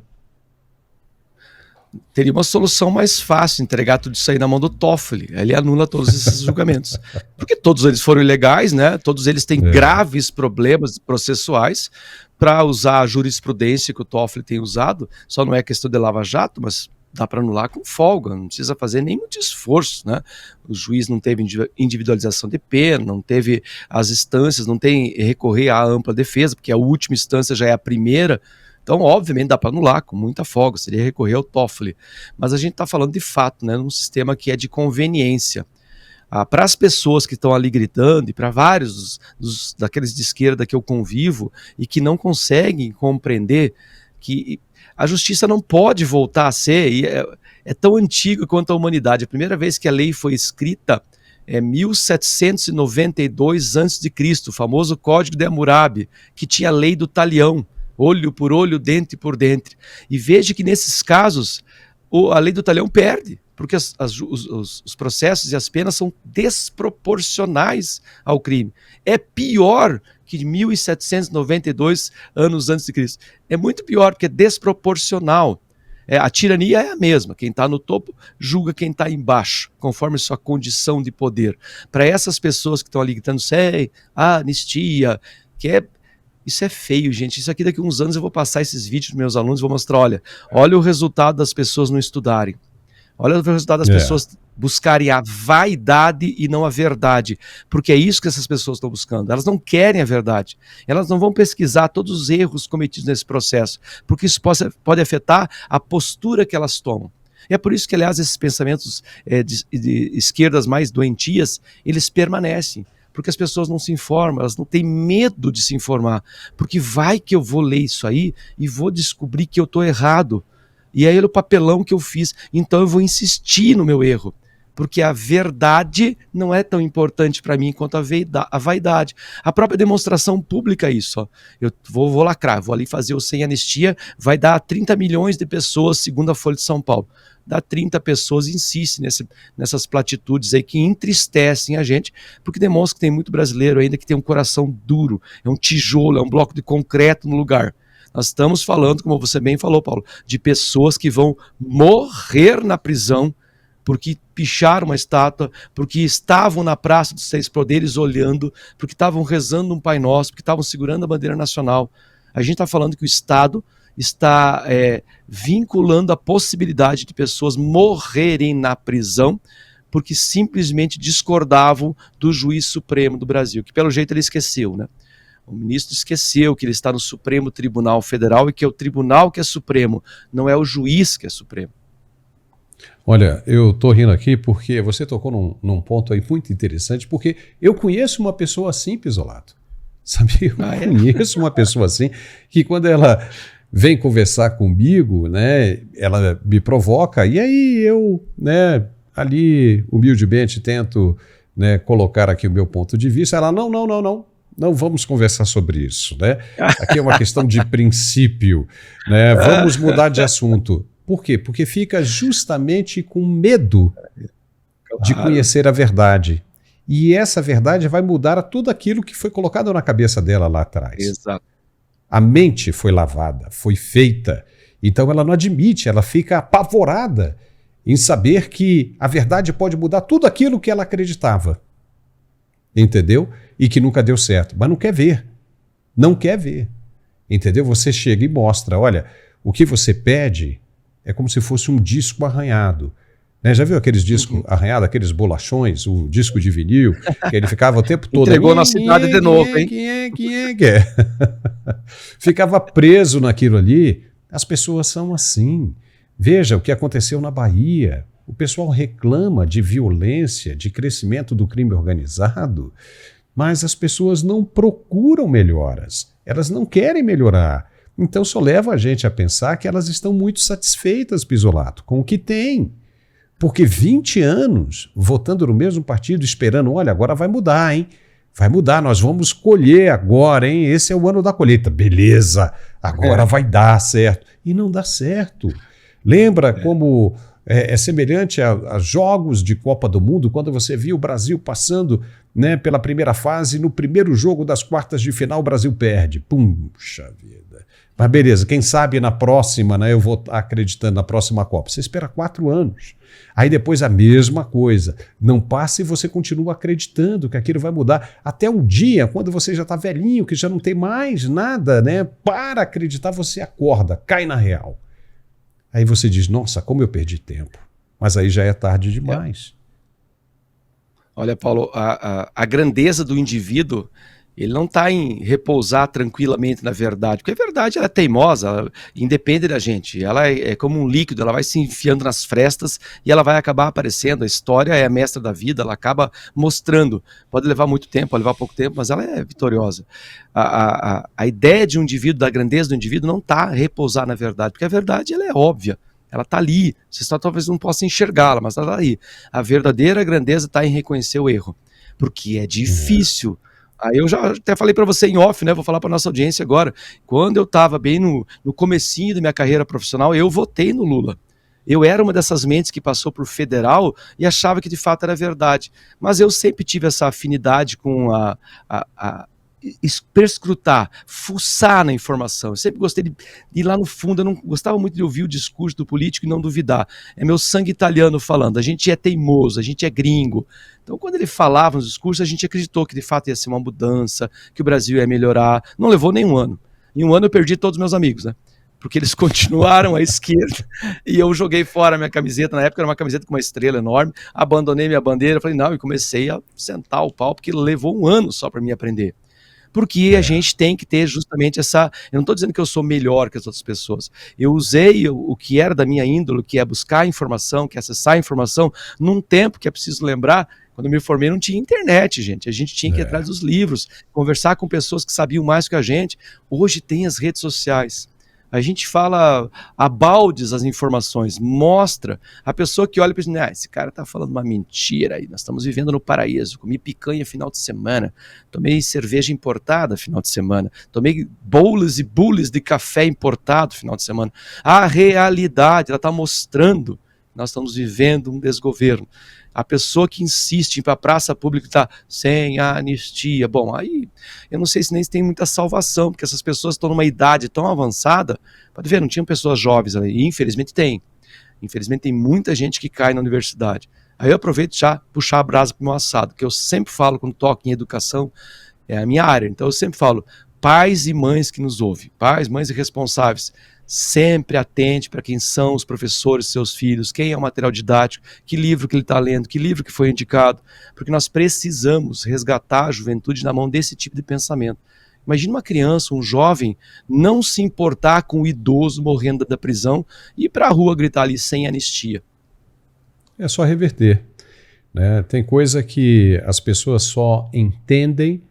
Teria uma solução mais fácil, entregar tudo isso aí na mão do Toffoli. Ele anula todos esses julgamentos. Porque todos eles foram ilegais, né? Todos eles têm graves problemas processuais. Para usar a jurisprudência que o Toffoli tem usado, só não é questão de lava-jato, mas dá para anular com folga, não precisa fazer nem muito esforço, né? O juiz não teve individualização de pena, não teve as instâncias, não tem recorrer à ampla defesa, porque a última instância já é a primeira, então obviamente dá para anular com muita folga, seria recorrer ao Toffoli. Mas a gente está falando de fato, né, num sistema que é de conveniência. Para as pessoas que estão ali gritando, e para vários daqueles de esquerda que eu convivo, e que não conseguem compreender que a justiça não pode voltar a ser, e é tão antiga quanto a humanidade. A primeira vez que a lei foi escrita é 1792 a.C., o famoso Código de Hammurabi, que tinha a lei do talião, olho por olho, dente por dente. E veja que nesses casos a lei do talião perde, porque os processos e as penas são desproporcionais ao crime. É pior que 1792 anos antes de Cristo. É muito pior, porque é desproporcional. A tirania é a mesma. Quem está no topo julga quem está embaixo, conforme sua condição de poder. Para essas pessoas que estão ali gritando, anistia, isso é feio, gente. Isso aqui daqui a uns anos eu vou passar esses vídeos para meus alunos e vou mostrar, olha o resultado das pessoas não estudarem. Olha o resultado das pessoas buscarem a vaidade e não a verdade, porque é isso que essas pessoas estão buscando. Elas não querem a verdade, elas não vão pesquisar todos os erros cometidos nesse processo, porque isso pode afetar a postura que elas tomam. E é por isso que, aliás, esses pensamentos de esquerdas mais doentias, eles permanecem, porque as pessoas não se informam, elas não têm medo de se informar, porque vai que eu vou ler isso aí e vou descobrir que eu estou errado. E aí é o papelão que eu fiz, então eu vou insistir no meu erro, porque a verdade não é tão importante para mim quanto a vaidade. A própria demonstração pública é isso. Ó. Eu vou lacrar, vou ali fazer o Sem Anistia, vai dar 30 milhões de pessoas, segundo a Folha de São Paulo. Dá 30 pessoas, insiste nessas platitudes aí que entristecem a gente, porque demonstra que tem muito brasileiro ainda que tem um coração duro, é um tijolo, é um bloco de concreto no lugar. Nós estamos falando, como você bem falou, Paulo, de pessoas que vão morrer na prisão porque picharam uma estátua, porque estavam na Praça dos Três Poderes olhando, porque estavam rezando um Pai Nosso, porque estavam segurando a bandeira nacional. A gente está falando que o Estado está vinculando a possibilidade de pessoas morrerem na prisão porque simplesmente discordavam do juiz supremo do Brasil, que pelo jeito ele esqueceu, né? O ministro esqueceu que ele está no Supremo Tribunal Federal e que é o tribunal que é supremo, não é o juiz que é supremo. Olha, eu tô rindo aqui porque você tocou num ponto aí muito interessante, porque eu conheço uma pessoa assim, Pizzolato. Sabe, eu conheço uma pessoa assim, que quando ela vem conversar comigo, né, ela me provoca, e aí eu, né, ali humildemente tento, né, colocar aqui o meu ponto de vista. Ela, não vamos conversar sobre isso, né? Aqui é uma questão de princípio, né? Vamos mudar de assunto. Por quê? Porque fica justamente com medo de conhecer a verdade. E essa verdade vai mudar tudo aquilo que foi colocado na cabeça dela lá atrás. Exato. A mente foi lavada, foi feita. Então ela não admite, ela fica apavorada em saber que a verdade pode mudar tudo aquilo que ela acreditava. Entendeu? E que nunca deu certo. Mas não quer ver. Não quer ver. Entendeu? Você chega e mostra, olha, o que você pede é como se fosse um disco arranhado. Né? Já viu aqueles discos arranhados, aqueles bolachões, o disco de vinil, que ele ficava o tempo todo... Entregou na cidade de novo, hein? Quem é? Ficava preso naquilo ali. As pessoas são assim. Veja o que aconteceu na Bahia. O pessoal reclama de violência, de crescimento do crime organizado, mas as pessoas não procuram melhoras. Elas não querem melhorar. Então só leva a gente a pensar que elas estão muito satisfeitas, Pizzolato, com o que tem. Porque 20 anos votando no mesmo partido, esperando, olha, agora vai mudar, hein? Vai mudar, nós vamos colher agora, hein? Esse é o ano da colheita. Beleza, agora vai dar certo. E não dá certo. Lembra como é semelhante a jogos de Copa do Mundo, quando você viu o Brasil passando, né, pela primeira fase, no primeiro jogo das quartas de final o Brasil perde. Puxa vida. Mas beleza, quem sabe na próxima, né, eu vou acreditando na próxima Copa. Você espera 4 anos. Aí depois a mesma coisa. Não passa e você continua acreditando que aquilo vai mudar. Até um dia, quando você já está velhinho, que já não tem mais nada, né, para acreditar, você acorda, cai na real. Aí você diz, nossa, como eu perdi tempo. Mas aí já é tarde demais. Olha, Paulo, a grandeza do indivíduo, ele não está em repousar tranquilamente na verdade, porque a verdade ela é teimosa, ela independe da gente, ela é como um líquido, ela vai se enfiando nas frestas e ela vai acabar aparecendo. A história é a mestra da vida, ela acaba mostrando, pode levar muito tempo, pode levar pouco tempo, mas ela é vitoriosa. A ideia de um indivíduo, da grandeza do indivíduo, não está repousar na verdade, porque a verdade ela é óbvia, ela está ali, você só talvez não possa enxergá-la, mas ela está ali. A verdadeira grandeza está em reconhecer o erro, porque é difícil. Aí eu já até falei para você em off, né? Vou falar para nossa audiência agora. Quando eu estava bem no comecinho da minha carreira profissional, eu votei no Lula. Eu era uma dessas mentes que passou por federal e achava que de fato era verdade. Mas eu sempre tive essa afinidade com perscrutar, fuçar na informação. Eu sempre gostei de ir lá no fundo, eu não gostava muito de ouvir o discurso do político e não duvidar. É meu sangue italiano falando, a gente é teimoso, a gente é gringo. Então quando ele falava nos discursos, a gente acreditou que de fato ia ser uma mudança, que o Brasil ia melhorar. Não levou nem um ano. Em um ano eu perdi todos os meus amigos, né? porque eles continuaram à esquerda, e eu joguei fora a minha camiseta, na época era uma camiseta com uma estrela enorme, abandonei minha bandeira, falei, não, e comecei a sentar o pau, porque levou um ano só para mim aprender. Porque a gente tem que ter justamente essa... Eu não estou dizendo que eu sou melhor que as outras pessoas. Eu usei o que era da minha índole, que é buscar informação, que é acessar informação, num tempo que é preciso lembrar, quando eu me formei não tinha internet, gente. A gente tinha que ir atrás dos livros, conversar com pessoas que sabiam mais que a gente. Hoje tem as redes sociais. A gente fala a baldes as informações, mostra a pessoa que olha e pensa, esse cara tá falando uma mentira aí, nós estamos vivendo no paraíso, comi picanha final de semana, tomei cerveja importada final de semana, tomei bowls e bullies de café importado final de semana. A realidade, ela está mostrando que nós estamos vivendo um desgoverno. A pessoa que insiste em ir para a praça pública está sem anistia. Bom, aí eu não sei se nem tem muita salvação, porque essas pessoas estão numa idade tão avançada. Pode ver, não tinham pessoas jovens ali, e infelizmente tem. Infelizmente tem muita gente que cai na universidade. Aí eu aproveito já puxar a brasa para o meu assado, que eu sempre falo quando toco em educação, é a minha área. Então eu sempre falo, pais e mães que nos ouvem, pais, mães e responsáveis, sempre atente para quem são os professores, seus filhos, quem é o material didático, que livro que ele está lendo, que livro que foi indicado, porque nós precisamos resgatar a juventude na mão desse tipo de pensamento. Imagina uma criança, um jovem, não se importar com o idoso morrendo da prisão e ir para a rua gritar ali sem anistia. É só reverter, né? Tem coisa que as pessoas só entendem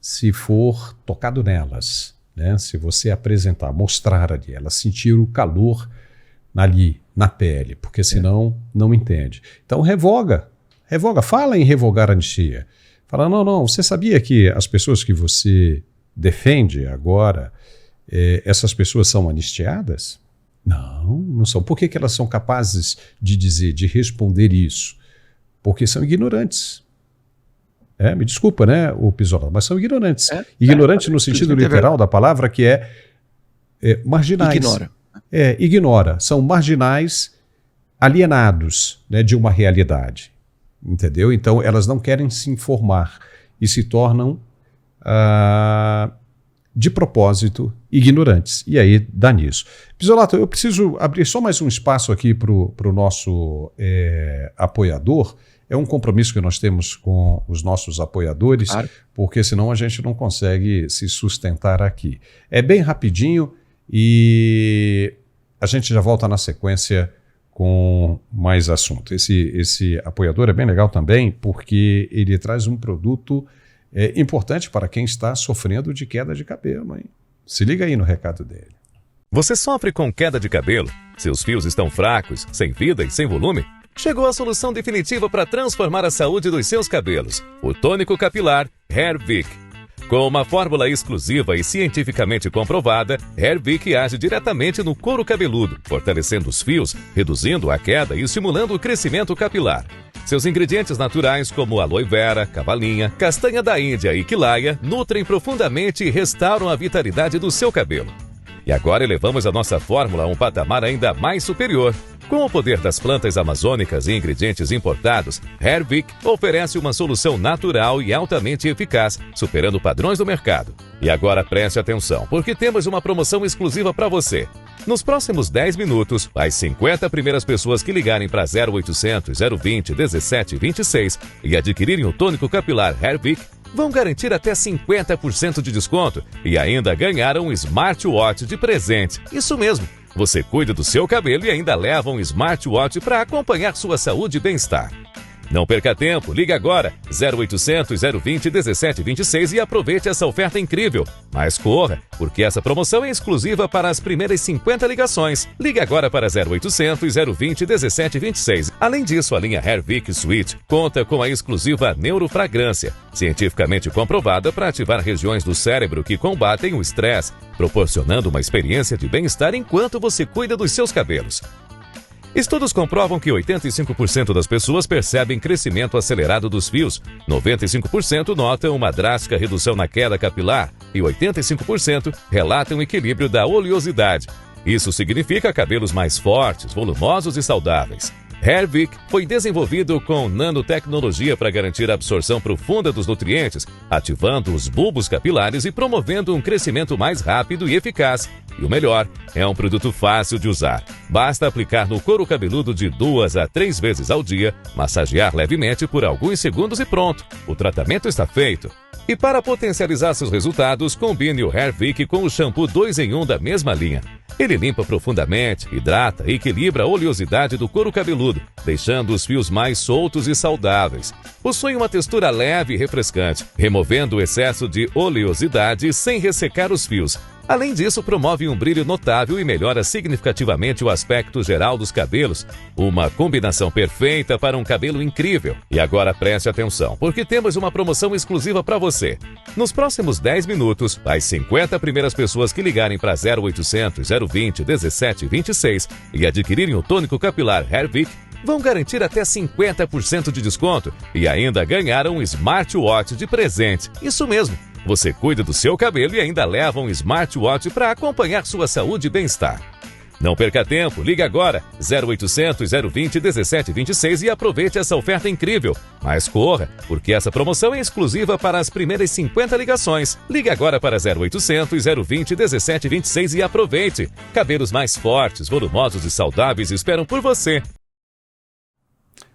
se for tocado nelas. Né? Se você apresentar, mostrar ali, ela sentir o calor ali, na pele, porque senão não entende. Então revoga, fala em revogar a anistia. Fala, não, você sabia que as pessoas que você defende agora, essas pessoas são anistiadas? Não são. Por que elas são capazes de dizer, de responder isso? Porque são ignorantes. Me desculpa, né, o Pisola, mas são ignorantes. Ignorantes no sentido literal da palavra, que é marginais. Ignora. São marginais alienados, né, de uma realidade. Entendeu? Então, elas não querem se informar e se tornam, de propósito, ignorantes. E aí dá nisso. Pisolato, eu preciso abrir só mais um espaço aqui para o nosso apoiador. É um compromisso que nós temos com os nossos apoiadores, claro, porque senão a gente não consegue se sustentar aqui. É bem rapidinho e a gente já volta na sequência com mais assunto. Esse apoiador é bem legal também porque ele traz um produto importante para quem está sofrendo de queda de cabelo, hein? Se liga aí no recado dele. Você sofre com queda de cabelo? Seus fios estão fracos, sem vida e sem volume? Chegou a solução definitiva para transformar a saúde dos seus cabelos. O tônico capilar Hairvic. Com uma fórmula exclusiva e cientificamente comprovada, Hairvic age diretamente no couro cabeludo, fortalecendo os fios, reduzindo a queda e estimulando o crescimento capilar. Seus ingredientes naturais como aloe vera, cavalinha, castanha da Índia e quilaia nutrem profundamente e restauram a vitalidade do seu cabelo. E agora elevamos a nossa fórmula a um patamar ainda mais superior. Com o poder das plantas amazônicas e ingredientes importados, Hairvic oferece uma solução natural e altamente eficaz, superando padrões do mercado. E agora preste atenção, porque temos uma promoção exclusiva para você. Nos próximos 10 minutos, as 50 primeiras pessoas que ligarem para 0800 020 1726 e adquirirem o tônico capilar Hairvic vão garantir até 50% de desconto e ainda ganhar um smartwatch de presente. Isso mesmo, você cuida do seu cabelo e ainda leva um smartwatch para acompanhar sua saúde e bem-estar. Não perca tempo, ligue agora 0800 020 1726 e aproveite essa oferta incrível. Mas corra, porque essa promoção é exclusiva para as primeiras 50 ligações. Ligue agora para 0800 020 1726. Além disso, a linha Hairvic Suite conta com a exclusiva neurofragrância, cientificamente comprovada para ativar regiões do cérebro que combatem o estresse, proporcionando uma experiência de bem-estar enquanto você cuida dos seus cabelos. Estudos comprovam que 85% das pessoas percebem crescimento acelerado dos fios, 95% notam uma drástica redução na queda capilar e 85% relatam equilíbrio da oleosidade. Isso significa cabelos mais fortes, volumosos e saudáveis. Hairvic foi desenvolvido com nanotecnologia para garantir a absorção profunda dos nutrientes, ativando os bulbos capilares e promovendo um crescimento mais rápido e eficaz. E o melhor, é um produto fácil de usar. Basta aplicar no couro cabeludo de 2 a 3 vezes ao dia, massagear levemente por alguns segundos e pronto. O tratamento está feito. E para potencializar seus resultados, combine o Hairvic com o shampoo 2 em 1 da mesma linha. Ele limpa profundamente, hidrata e equilibra a oleosidade do couro cabeludo, deixando os fios mais soltos e saudáveis. Possui uma textura leve e refrescante, removendo o excesso de oleosidade sem ressecar os fios. Além disso, promove um brilho notável e melhora significativamente o aspecto geral dos cabelos. Uma combinação perfeita para um cabelo incrível. E agora preste atenção, porque temos uma promoção exclusiva para você. Nos próximos 10 minutos, as 50 primeiras pessoas que ligarem para 0800 020 1726 e adquirirem o tônico capilar Hairvic vão garantir até 50% de desconto e ainda ganhar um smartwatch de presente. Isso mesmo! Você cuida do seu cabelo e ainda leva um smartwatch para acompanhar sua saúde e bem-estar. Não perca tempo, ligue agora 0800 020 1726 e aproveite essa oferta incrível. Mas corra, porque essa promoção é exclusiva para as primeiras 50 ligações. Ligue agora para 0800 020 1726 e aproveite. Cabelos mais fortes, volumosos e saudáveis esperam por você.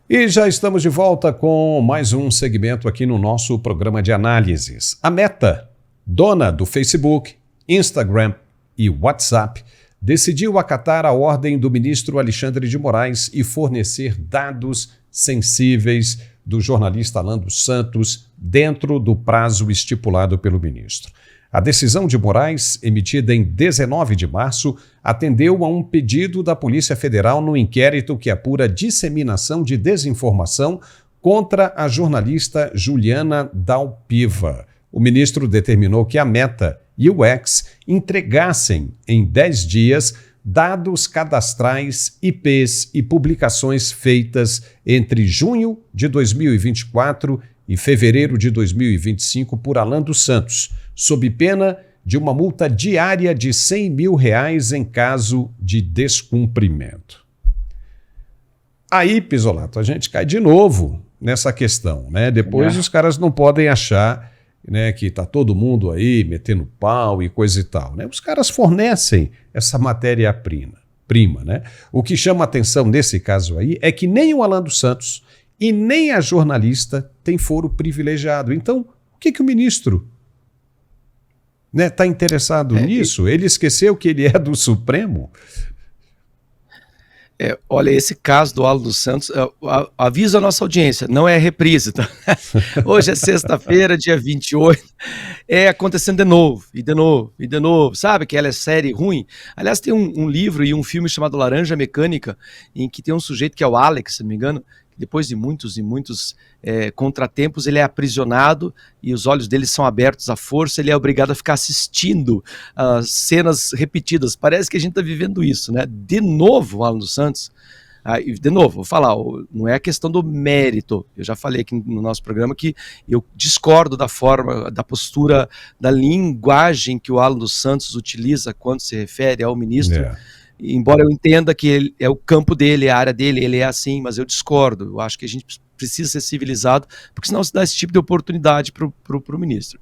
E já estamos de volta com mais um segmento aqui no nosso programa de análises. A Meta, dona do Facebook, Instagram e WhatsApp, decidiu acatar a ordem do ministro Alexandre de Moraes e fornecer dados sensíveis do jornalista Alan dos Santos dentro do prazo estipulado pelo ministro. A decisão de Moraes, emitida em 19 de março, atendeu a um pedido da Polícia Federal no inquérito que apura disseminação de desinformação contra a jornalista Juliana Dalpiva. O ministro determinou que a Meta e o X entregassem em 10 dias dados cadastrais, IPs e publicações feitas entre junho de 2024 e fevereiro de 2025 por Alan dos Santos, sob pena de uma multa diária de R$100 mil em caso de descumprimento. Aí, Pisolato, a gente cai de novo nessa questão, né? Depois os caras não podem achar, né, que está todo mundo aí metendo pau e coisa e tal, né? Os caras fornecem essa matéria-prima, né? O que chama atenção nesse caso aí é que nem o Alan dos Santos e nem a jornalista tem foro privilegiado. Então, o que o ministro está interessado nisso? Ele esqueceu que ele é do Supremo? Olha, esse caso do Alan dos Santos, aviso a nossa audiência, não é reprise, tá? Hoje é sexta-feira, dia 28, acontecendo de novo, e de novo, e de novo, sabe que ela é série ruim? Aliás, tem um livro e um filme chamado Laranja Mecânica, em que tem um sujeito que é o Alex, se não me engano, depois de muitos e muitos contratempos, ele é aprisionado e os olhos dele são abertos à força, ele é obrigado a ficar assistindo cenas repetidas. Parece que a gente está vivendo isso, né? De novo, o Alan dos Santos, de novo, vou falar, não é a questão do mérito. Eu já falei aqui no nosso programa que eu discordo da forma, da postura, da linguagem que o Alan dos Santos utiliza quando se refere ao ministro. Embora eu entenda que ele, é o campo dele, a área dele, ele é assim, mas eu discordo. Eu acho que a gente precisa ser civilizado, porque senão se dá esse tipo de oportunidade para o ministro.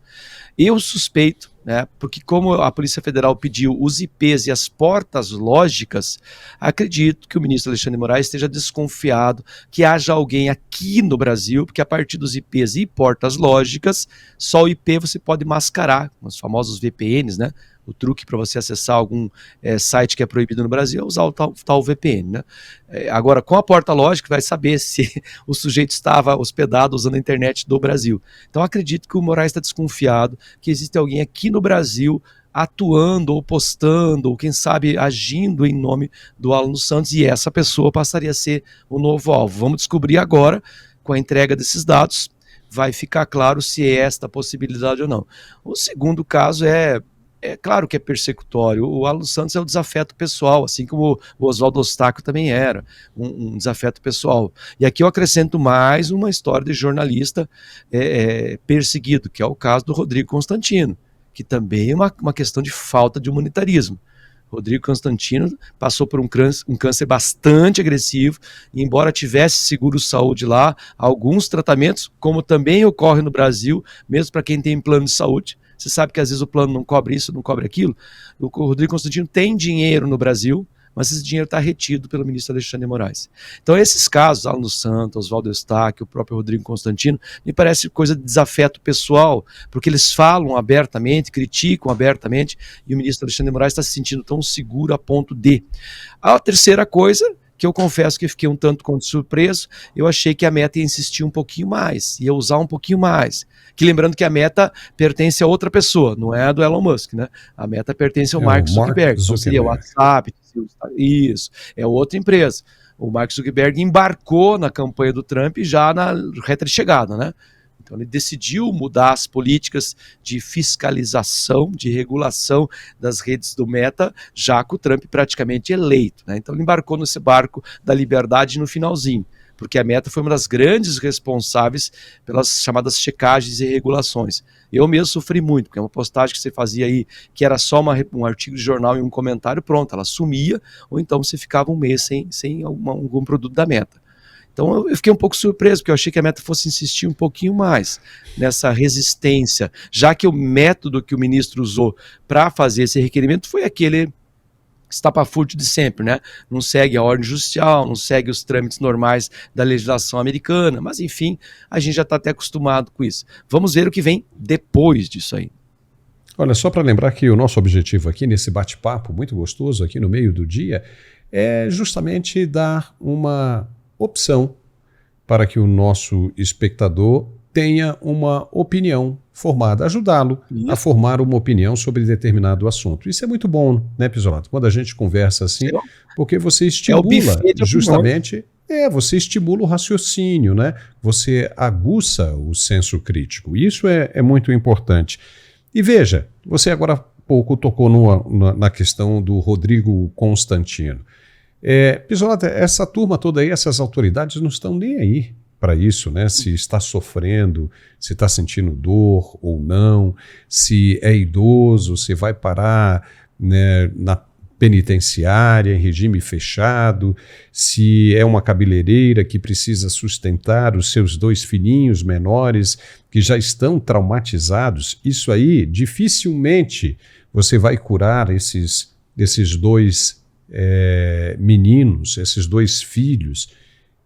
Eu suspeito, né, porque como a Polícia Federal pediu os IPs e as portas lógicas, acredito que o ministro Alexandre de Moraes esteja desconfiado que haja alguém aqui no Brasil, porque a partir dos IPs e portas lógicas, só o IP você pode mascarar, os famosos VPNs, né? O truque para você acessar algum site que é proibido no Brasil é usar o tal VPN, né? Agora, com a porta lógica, vai saber se o sujeito estava hospedado usando a internet do Brasil. Então, acredito que o Moraes está desconfiado que existe alguém aqui no Brasil atuando ou postando, ou quem sabe agindo em nome do Alan dos Santos, e essa pessoa passaria a ser o novo alvo. Vamos descobrir agora, com a entrega desses dados, vai ficar claro se é esta a possibilidade ou não. O segundo caso é claro que é persecutório. O Alan dos Santos é um desafeto pessoal, assim como o Oswaldo Eustáquio também era um desafeto pessoal. E aqui eu acrescento mais uma história de jornalista perseguido, que é o caso do Rodrigo Constantino, que também é uma questão de falta de humanitarismo. Rodrigo Constantino passou por um câncer bastante agressivo, e embora tivesse seguro-saúde lá, alguns tratamentos, como também ocorre no Brasil, mesmo para quem tem plano de saúde, você sabe que às vezes o plano não cobre isso, não cobre aquilo, o Rodrigo Constantino tem dinheiro no Brasil, mas esse dinheiro está retido pelo ministro Alexandre de Moraes. Então esses casos, Alan dos Santos, Oswaldo Eustáquio, o próprio Rodrigo Constantino, me parece coisa de desafeto pessoal, porque eles falam abertamente, criticam abertamente, e o ministro Alexandre de Moraes está se sentindo tão seguro a ponto de... A terceira coisa, que eu confesso que fiquei um tanto quanto surpreso, eu achei que a Meta ia insistir um pouquinho mais, ia usar um pouquinho mais. Que lembrando que a Meta pertence a outra pessoa, não é a do Elon Musk, né? A Meta pertence ao Mark Zuckerberg, então seria o WhatsApp, isso, é outra empresa. O Mark Zuckerberg embarcou na campanha do Trump já na reta de chegada, né? Então ele decidiu mudar as políticas de fiscalização, de regulação das redes do Meta, já com o Trump praticamente eleito, né? Então ele embarcou nesse barco da liberdade no finalzinho, porque a Meta foi uma das grandes responsáveis pelas chamadas checagens e regulações. Eu mesmo sofri muito, porque é uma postagem que você fazia aí, que era só um artigo de jornal e um comentário, pronto, ela sumia, ou então você ficava um mês sem algum produto da Meta. Então eu fiquei um pouco surpreso, porque eu achei que a Meta fosse insistir um pouquinho mais nessa resistência, já que o método que o ministro usou para fazer esse requerimento foi aquele estapafúrdio de sempre, né? Não segue a ordem judicial, não segue os trâmites normais da legislação americana, mas enfim, a gente já está até acostumado com isso. Vamos ver o que vem depois disso aí. Olha, só para lembrar que o nosso objetivo aqui nesse bate-papo muito gostoso aqui no meio do dia é justamente dar uma opção para que o nosso espectador tenha uma opinião formada, ajudá-lo a formar uma opinião sobre determinado assunto. Isso é muito bom, né, Pizzolato? Quando a gente conversa assim, porque você estimula justamente, você estimula o raciocínio, né? Você aguça o senso crítico. Isso é muito importante. E veja, você agora há pouco tocou na questão do Rodrigo Constantino. Pizzolato, essa turma toda aí, essas autoridades não estão nem aí para isso, né? Se está sofrendo, se está sentindo dor ou não, se é idoso, se vai parar, né, na penitenciária, em regime fechado, se é uma cabeleireira que precisa sustentar os seus 2 filhinhos menores que já estão traumatizados. Isso aí, dificilmente você vai curar esses 2 meninos, esses 2 filhos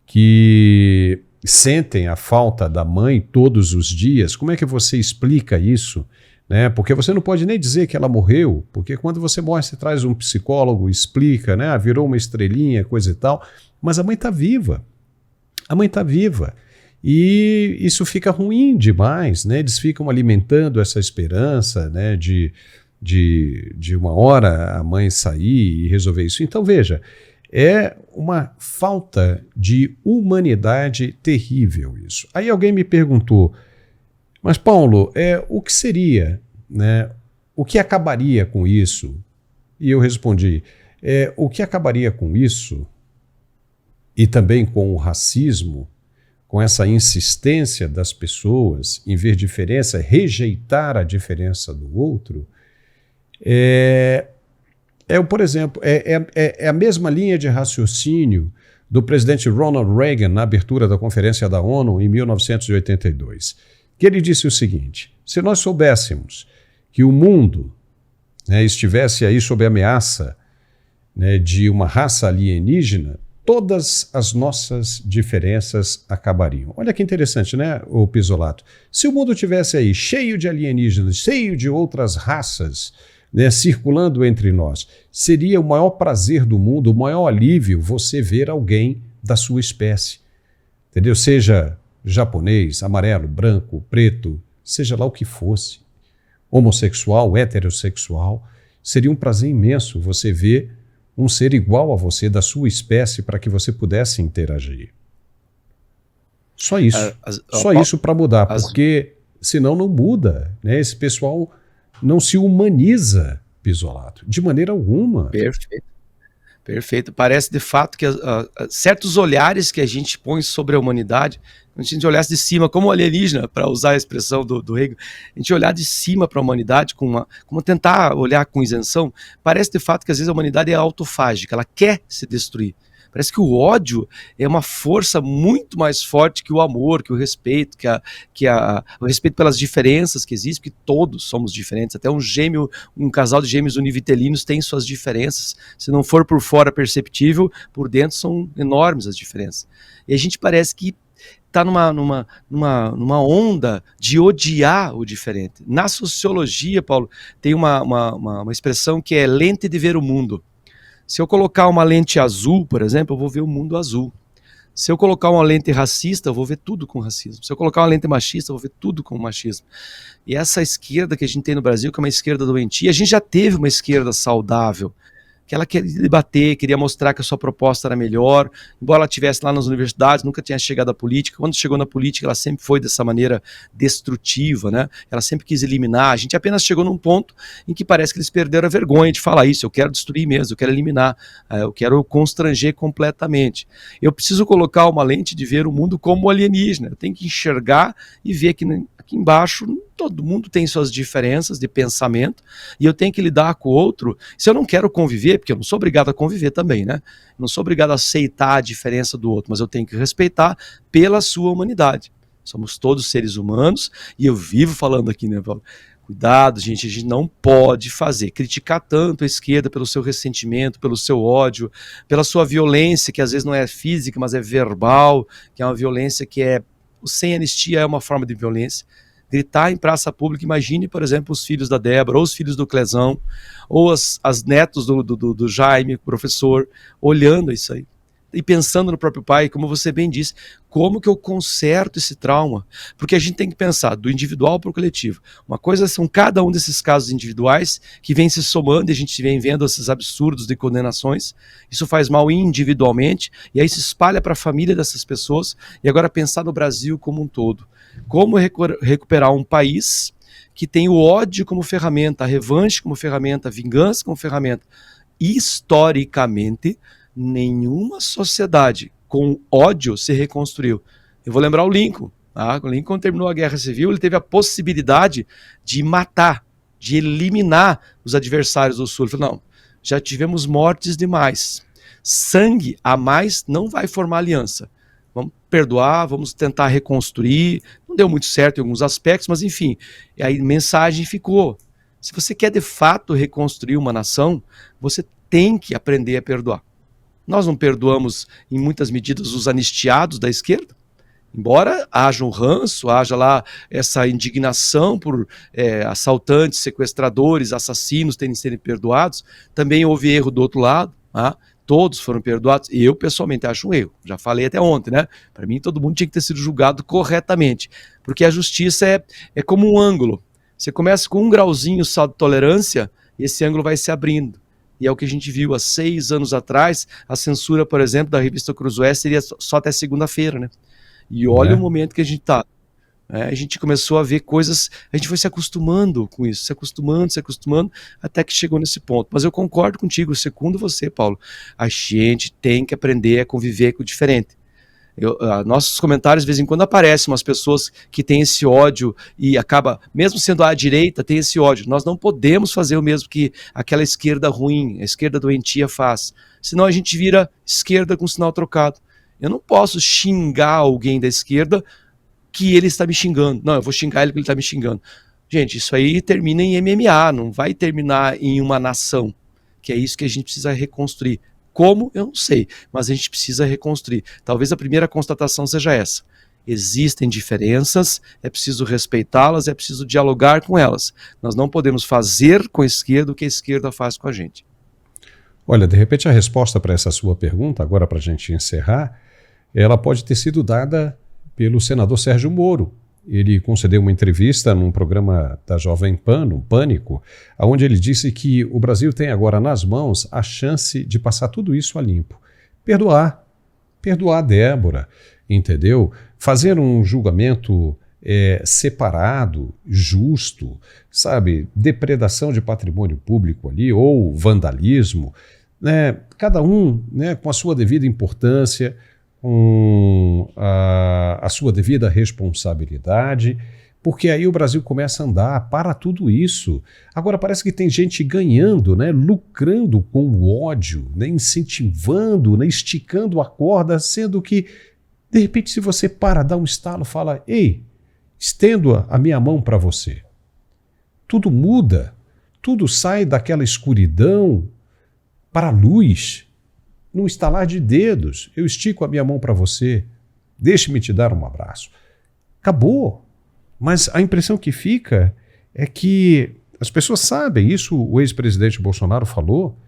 que sentem a falta da mãe todos os dias. Como é que você explica isso? Né? Porque você não pode nem dizer que ela morreu, porque quando você morre, você traz um psicólogo, explica, né? Virou uma estrelinha, coisa e tal, mas a mãe está viva. A mãe está viva. E isso fica ruim demais, né? Eles ficam alimentando essa esperança, né? De uma hora a mãe sair e resolver isso. Então, veja, é uma falta de humanidade terrível isso. Aí alguém me perguntou, mas Paulo, o que seria, né? O que acabaria com isso? E eu respondi, o que acabaria com isso, e também com o racismo, com essa insistência das pessoas em ver diferença, rejeitar a diferença do outro, por exemplo, é a mesma linha de raciocínio do presidente Ronald Reagan na abertura da Conferência da ONU em 1982, que ele disse o seguinte: se nós soubéssemos que o mundo, né, estivesse aí sob ameaça, né, de uma raça alienígena, todas as nossas diferenças acabariam. Olha que interessante, né, o Pizzolato? Se o mundo estivesse aí cheio de alienígenas, cheio de outras raças, né, circulando entre nós, seria o maior prazer do mundo, o maior alívio você ver alguém da sua espécie, entendeu? Seja japonês, amarelo, branco, preto, seja lá o que fosse, homossexual, heterossexual, seria um prazer imenso você ver um ser igual a você, da sua espécie, para que você pudesse interagir. Só isso. Só isso para mudar, porque senão não muda, né? Esse pessoal não se humaniza, Pizzolato, de maneira alguma. Perfeito. Perfeito. Parece de fato que certos olhares que a gente põe sobre a humanidade, se a gente olhasse de cima, como alienígena, para usar a expressão do Hegel, a gente olhar de cima para a humanidade, como tentar olhar com isenção, parece de fato que às vezes a humanidade é autofágica, ela quer se destruir. Parece que o ódio é uma força muito mais forte que o amor, que o respeito, o respeito pelas diferenças que existem, porque todos somos diferentes. Até um casal de gêmeos univitelinos tem suas diferenças. Se não for por fora perceptível, por dentro são enormes as diferenças. E a gente parece que está numa onda de odiar o diferente. Na sociologia, Paulo, tem uma expressão que é lente de ver o mundo. Se eu colocar uma lente azul, por exemplo, eu vou ver o mundo azul. Se eu colocar uma lente racista, eu vou ver tudo com racismo. Se eu colocar uma lente machista, eu vou ver tudo com machismo. E essa esquerda que a gente tem no Brasil, que é uma esquerda doentia, a gente já teve uma esquerda saudável, que ela queria debater, queria mostrar que a sua proposta era melhor, embora ela estivesse lá nas universidades, nunca tinha chegado à política. Quando chegou na política, ela sempre foi dessa maneira destrutiva, né? Ela sempre quis eliminar. A gente apenas chegou num ponto em que parece que eles perderam a vergonha de falar isso. Eu quero destruir mesmo, eu quero eliminar, eu quero constranger completamente. Eu preciso colocar uma lente de ver o mundo como alienígena. Eu tenho que enxergar e ver que aqui embaixo todo mundo tem suas diferenças de pensamento e eu tenho que lidar com o outro. Se eu não quero conviver, porque eu não sou obrigado a conviver também, né? Não sou obrigado a aceitar a diferença do outro, mas eu tenho que respeitar pela sua humanidade. Somos todos seres humanos e eu vivo falando aqui, né, Paulo? Cuidado, gente, a gente não pode criticar tanto a esquerda pelo seu ressentimento, pelo seu ódio, pela sua violência, que às vezes não é física, mas é verbal, que é uma violência que sem anistia é uma forma de violência. Gritar em praça pública, imagine, por exemplo, os filhos da Débora, ou os filhos do Clezão, ou as netos do Jaime, professor, olhando isso aí. E pensando no próprio pai, como você bem disse, como que eu conserto esse trauma? Porque a gente tem que pensar do individual para o coletivo. Uma coisa são cada um desses casos individuais que vem se somando e a gente vem vendo esses absurdos de condenações. Isso faz mal individualmente e aí se espalha para a família dessas pessoas. E agora pensar no Brasil como um todo. Como recuperar um país que tem o ódio como ferramenta, a revanche como ferramenta, a vingança como ferramenta. Historicamente, nenhuma sociedade com ódio se reconstruiu. Eu vou lembrar o Lincoln. Tá? O Lincoln, quando terminou a Guerra Civil, ele teve a possibilidade de matar, de eliminar os adversários do Sul. Ele falou, não, já tivemos mortes demais. Sangue a mais não vai formar aliança. Vamos perdoar, vamos tentar reconstruir. Não deu muito certo em alguns aspectos, mas enfim, a mensagem ficou. Se você quer de fato reconstruir uma nação, você tem que aprender a perdoar. Nós não perdoamos, em muitas medidas, os anistiados da esquerda, embora haja um ranço, haja lá essa indignação por assaltantes, sequestradores, assassinos serem perdoados, também houve erro do outro lado, tá? Todos foram perdoados. Eu, pessoalmente, acho um erro. Já falei até ontem, né? Para mim, todo mundo tinha que ter sido julgado corretamente. Porque a justiça é como um ângulo. Você começa com 1 grauzinho só de tolerância e esse ângulo vai se abrindo. E é o que a gente viu há 6 anos atrás. A censura, por exemplo, da revista Cruzoé seria só até segunda-feira, né? E olha o momento que a gente está. A gente começou a ver coisas, a gente foi se acostumando com isso, se acostumando, até que chegou nesse ponto. Mas eu concordo contigo, segundo você, Paulo, a gente tem que aprender a conviver com o diferente. Nossos comentários, de vez em quando, aparecem umas pessoas que têm esse ódio e acaba, mesmo sendo à direita, tem esse ódio. Nós não podemos fazer o mesmo que aquela esquerda ruim, a esquerda doentia faz. Senão a gente vira esquerda com sinal trocado. Eu não posso xingar alguém da esquerda que ele está me xingando. Não, eu vou xingar ele porque ele está me xingando. Gente, isso aí termina em MMA, não vai terminar em uma nação, que é isso que a gente precisa reconstruir. Como? Eu não sei, mas a gente precisa reconstruir. Talvez a primeira constatação seja essa. Existem diferenças, é preciso respeitá-las, é preciso dialogar com elas. Nós não podemos fazer com a esquerda o que a esquerda faz com a gente. Olha, de repente a resposta para essa sua pergunta, agora para a gente encerrar, ela pode ter sido dada pelo senador Sérgio Moro. Ele concedeu uma entrevista num programa da Jovem Pan, no Pânico, onde ele disse que o Brasil tem agora nas mãos a chance de passar tudo isso a limpo. Perdoar a Débora, entendeu? Fazer um julgamento separado, justo, sabe? Depredação de patrimônio público ali, ou vandalismo, né, cada um, né, com a sua devida importância, com a sua devida responsabilidade, porque aí o Brasil começa a andar para tudo isso. Agora parece que tem gente ganhando, né, lucrando com o ódio, né, incentivando, né, esticando a corda, sendo que, de repente, se você para, dá um estalo, fala, ei, estendo a minha mão para você. Tudo muda, tudo sai daquela escuridão para a luz. Num estalar de dedos, eu estico a minha mão para você, deixe-me te dar um abraço. Acabou. Mas a impressão que fica é que as pessoas sabem, isso o ex-presidente Bolsonaro falou,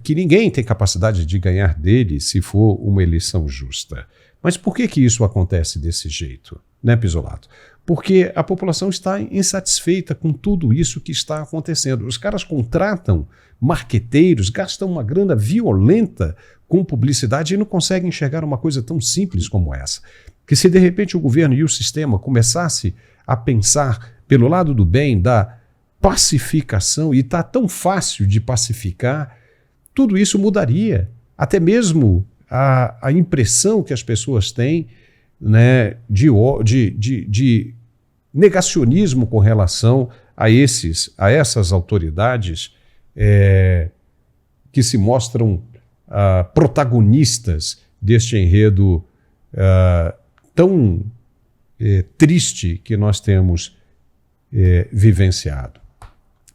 que ninguém tem capacidade de ganhar dele se for uma eleição justa. Mas por que isso acontece desse jeito, né, Pisolato? Porque a população está insatisfeita com tudo isso que está acontecendo. Os caras contratam marqueteiros, gastam uma grana violenta com publicidade e não conseguem enxergar uma coisa tão simples como essa. Que se de repente o governo e o sistema começasse a pensar pelo lado do bem, da pacificação, e está tão fácil de pacificar, tudo isso mudaria. Até mesmo a impressão que as pessoas têm, né, de negacionismo com relação a essas autoridades que se mostram protagonistas deste enredo tão triste que nós temos vivenciado.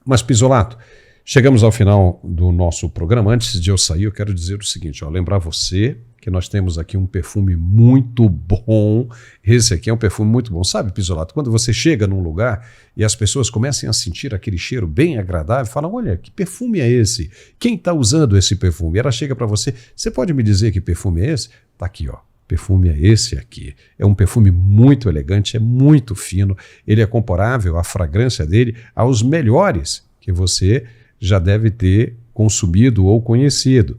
Mas, Pisolato, chegamos ao final do nosso programa. Antes de eu sair, eu quero dizer o seguinte, lembrar você que nós temos aqui um perfume muito bom. Esse aqui é um perfume muito bom. Sabe, Pisolato, quando você chega num lugar e as pessoas começam a sentir aquele cheiro bem agradável, falam, olha, que perfume é esse? Quem está usando esse perfume? Ela chega para você, você pode me dizer que perfume é esse? Está aqui, perfume é esse aqui. É um perfume muito elegante, é muito fino, ele é comparável, a fragrância dele, aos melhores que você já deve ter consumido ou conhecido.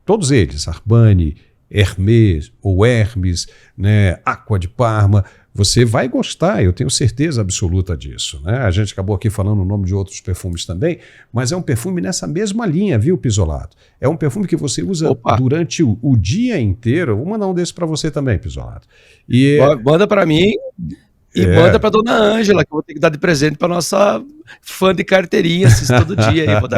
Todos eles, Armani, Hermès ou Hermes, né, Acqua di Parma, você vai gostar, eu tenho certeza absoluta disso, né? A gente acabou aqui falando o nome de outros perfumes também, mas é um perfume nessa mesma linha, viu, Pisolato? É um perfume que você usa durante o dia inteiro. Eu vou mandar um desse para você também, Pisolato. Manda para mim e manda para dona Ângela, que eu vou ter que dar de presente para nossa fã de carteirinha, assiste todo dia. Aí, vou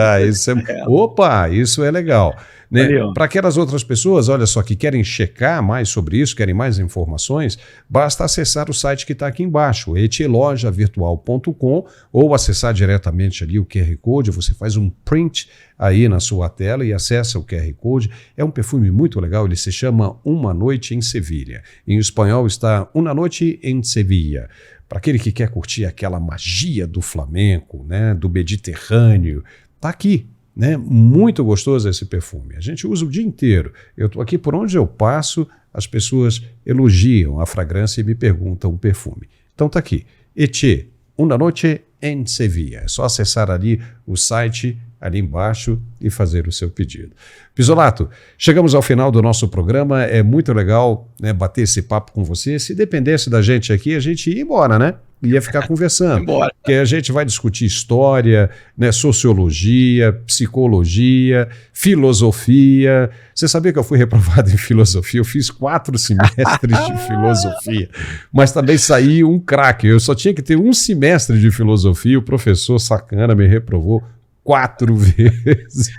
dar isso é legal. Né? Para aquelas outras pessoas, olha só, que querem checar mais sobre isso, querem mais informações, basta acessar o site que está aqui embaixo, etielojavirtual.com, ou acessar diretamente ali o QR Code, você faz um print aí na sua tela e acessa o QR Code. É um perfume muito legal, ele se chama Uma Noite em Sevilha. Em espanhol está Una Noche en Sevilla. Para aquele que quer curtir aquela magia do flamenco, né, do Mediterrâneo, está aqui. Né? Muito gostoso esse perfume. A gente usa o dia inteiro. Eu estou aqui, por onde eu passo, as pessoas elogiam a fragrância e me perguntam o perfume. Então está aqui. Etxe, Una Noche en Sevilla. É só acessar ali o site, ali embaixo, e fazer o seu pedido. Pisolato, chegamos ao final do nosso programa. É muito legal, né, bater esse papo com você. Se dependesse da gente aqui, a gente ia embora, né? Ia ficar conversando, porque a gente vai discutir história, né, sociologia, psicologia, filosofia. Você sabia que eu fui reprovado em filosofia? Eu fiz 4 semestres de filosofia, mas também saí um craque. Eu só tinha que ter um semestre de filosofia, o professor sacana me reprovou 4 vezes.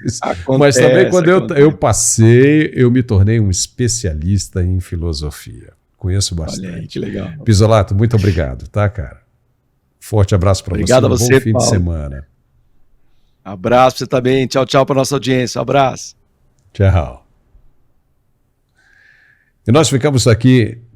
Mas também quando eu passei, eu me tornei um especialista em filosofia. Conheço bastante. Olha aí, que legal. Pisolato, muito obrigado, tá, cara? Forte abraço para você. Obrigado a você, bom fim Paulo. de semana. Abraço para você também. Tchau, tchau para nossa audiência. Um abraço. Tchau. E nós ficamos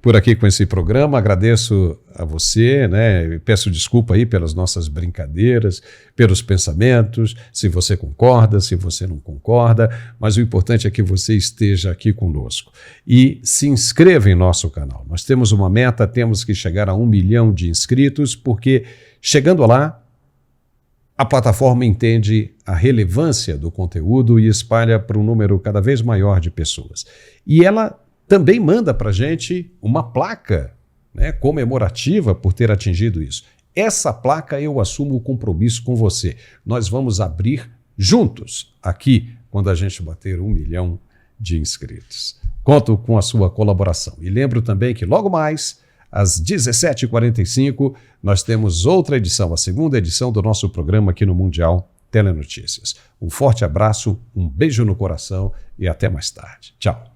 por aqui com esse programa. Agradeço a você, né? Peço desculpa aí pelas nossas brincadeiras, pelos pensamentos, se você concorda, se você não concorda, mas o importante é que você esteja aqui conosco. E se inscreva em nosso canal. Nós temos uma meta, temos que chegar a 1 milhão de inscritos, porque chegando lá, a plataforma entende a relevância do conteúdo e espalha para um número cada vez maior de pessoas. E ela também manda para a gente uma placa, né, comemorativa por ter atingido isso. Essa placa eu assumo o compromisso com você. Nós vamos abrir juntos aqui quando a gente bater 1 milhão de inscritos. Conto com a sua colaboração. E lembro também que logo mais, às 17h45, nós temos outra edição, a segunda edição do nosso programa aqui no Mundial Telenotícias. Um forte abraço, um beijo no coração e até mais tarde. Tchau.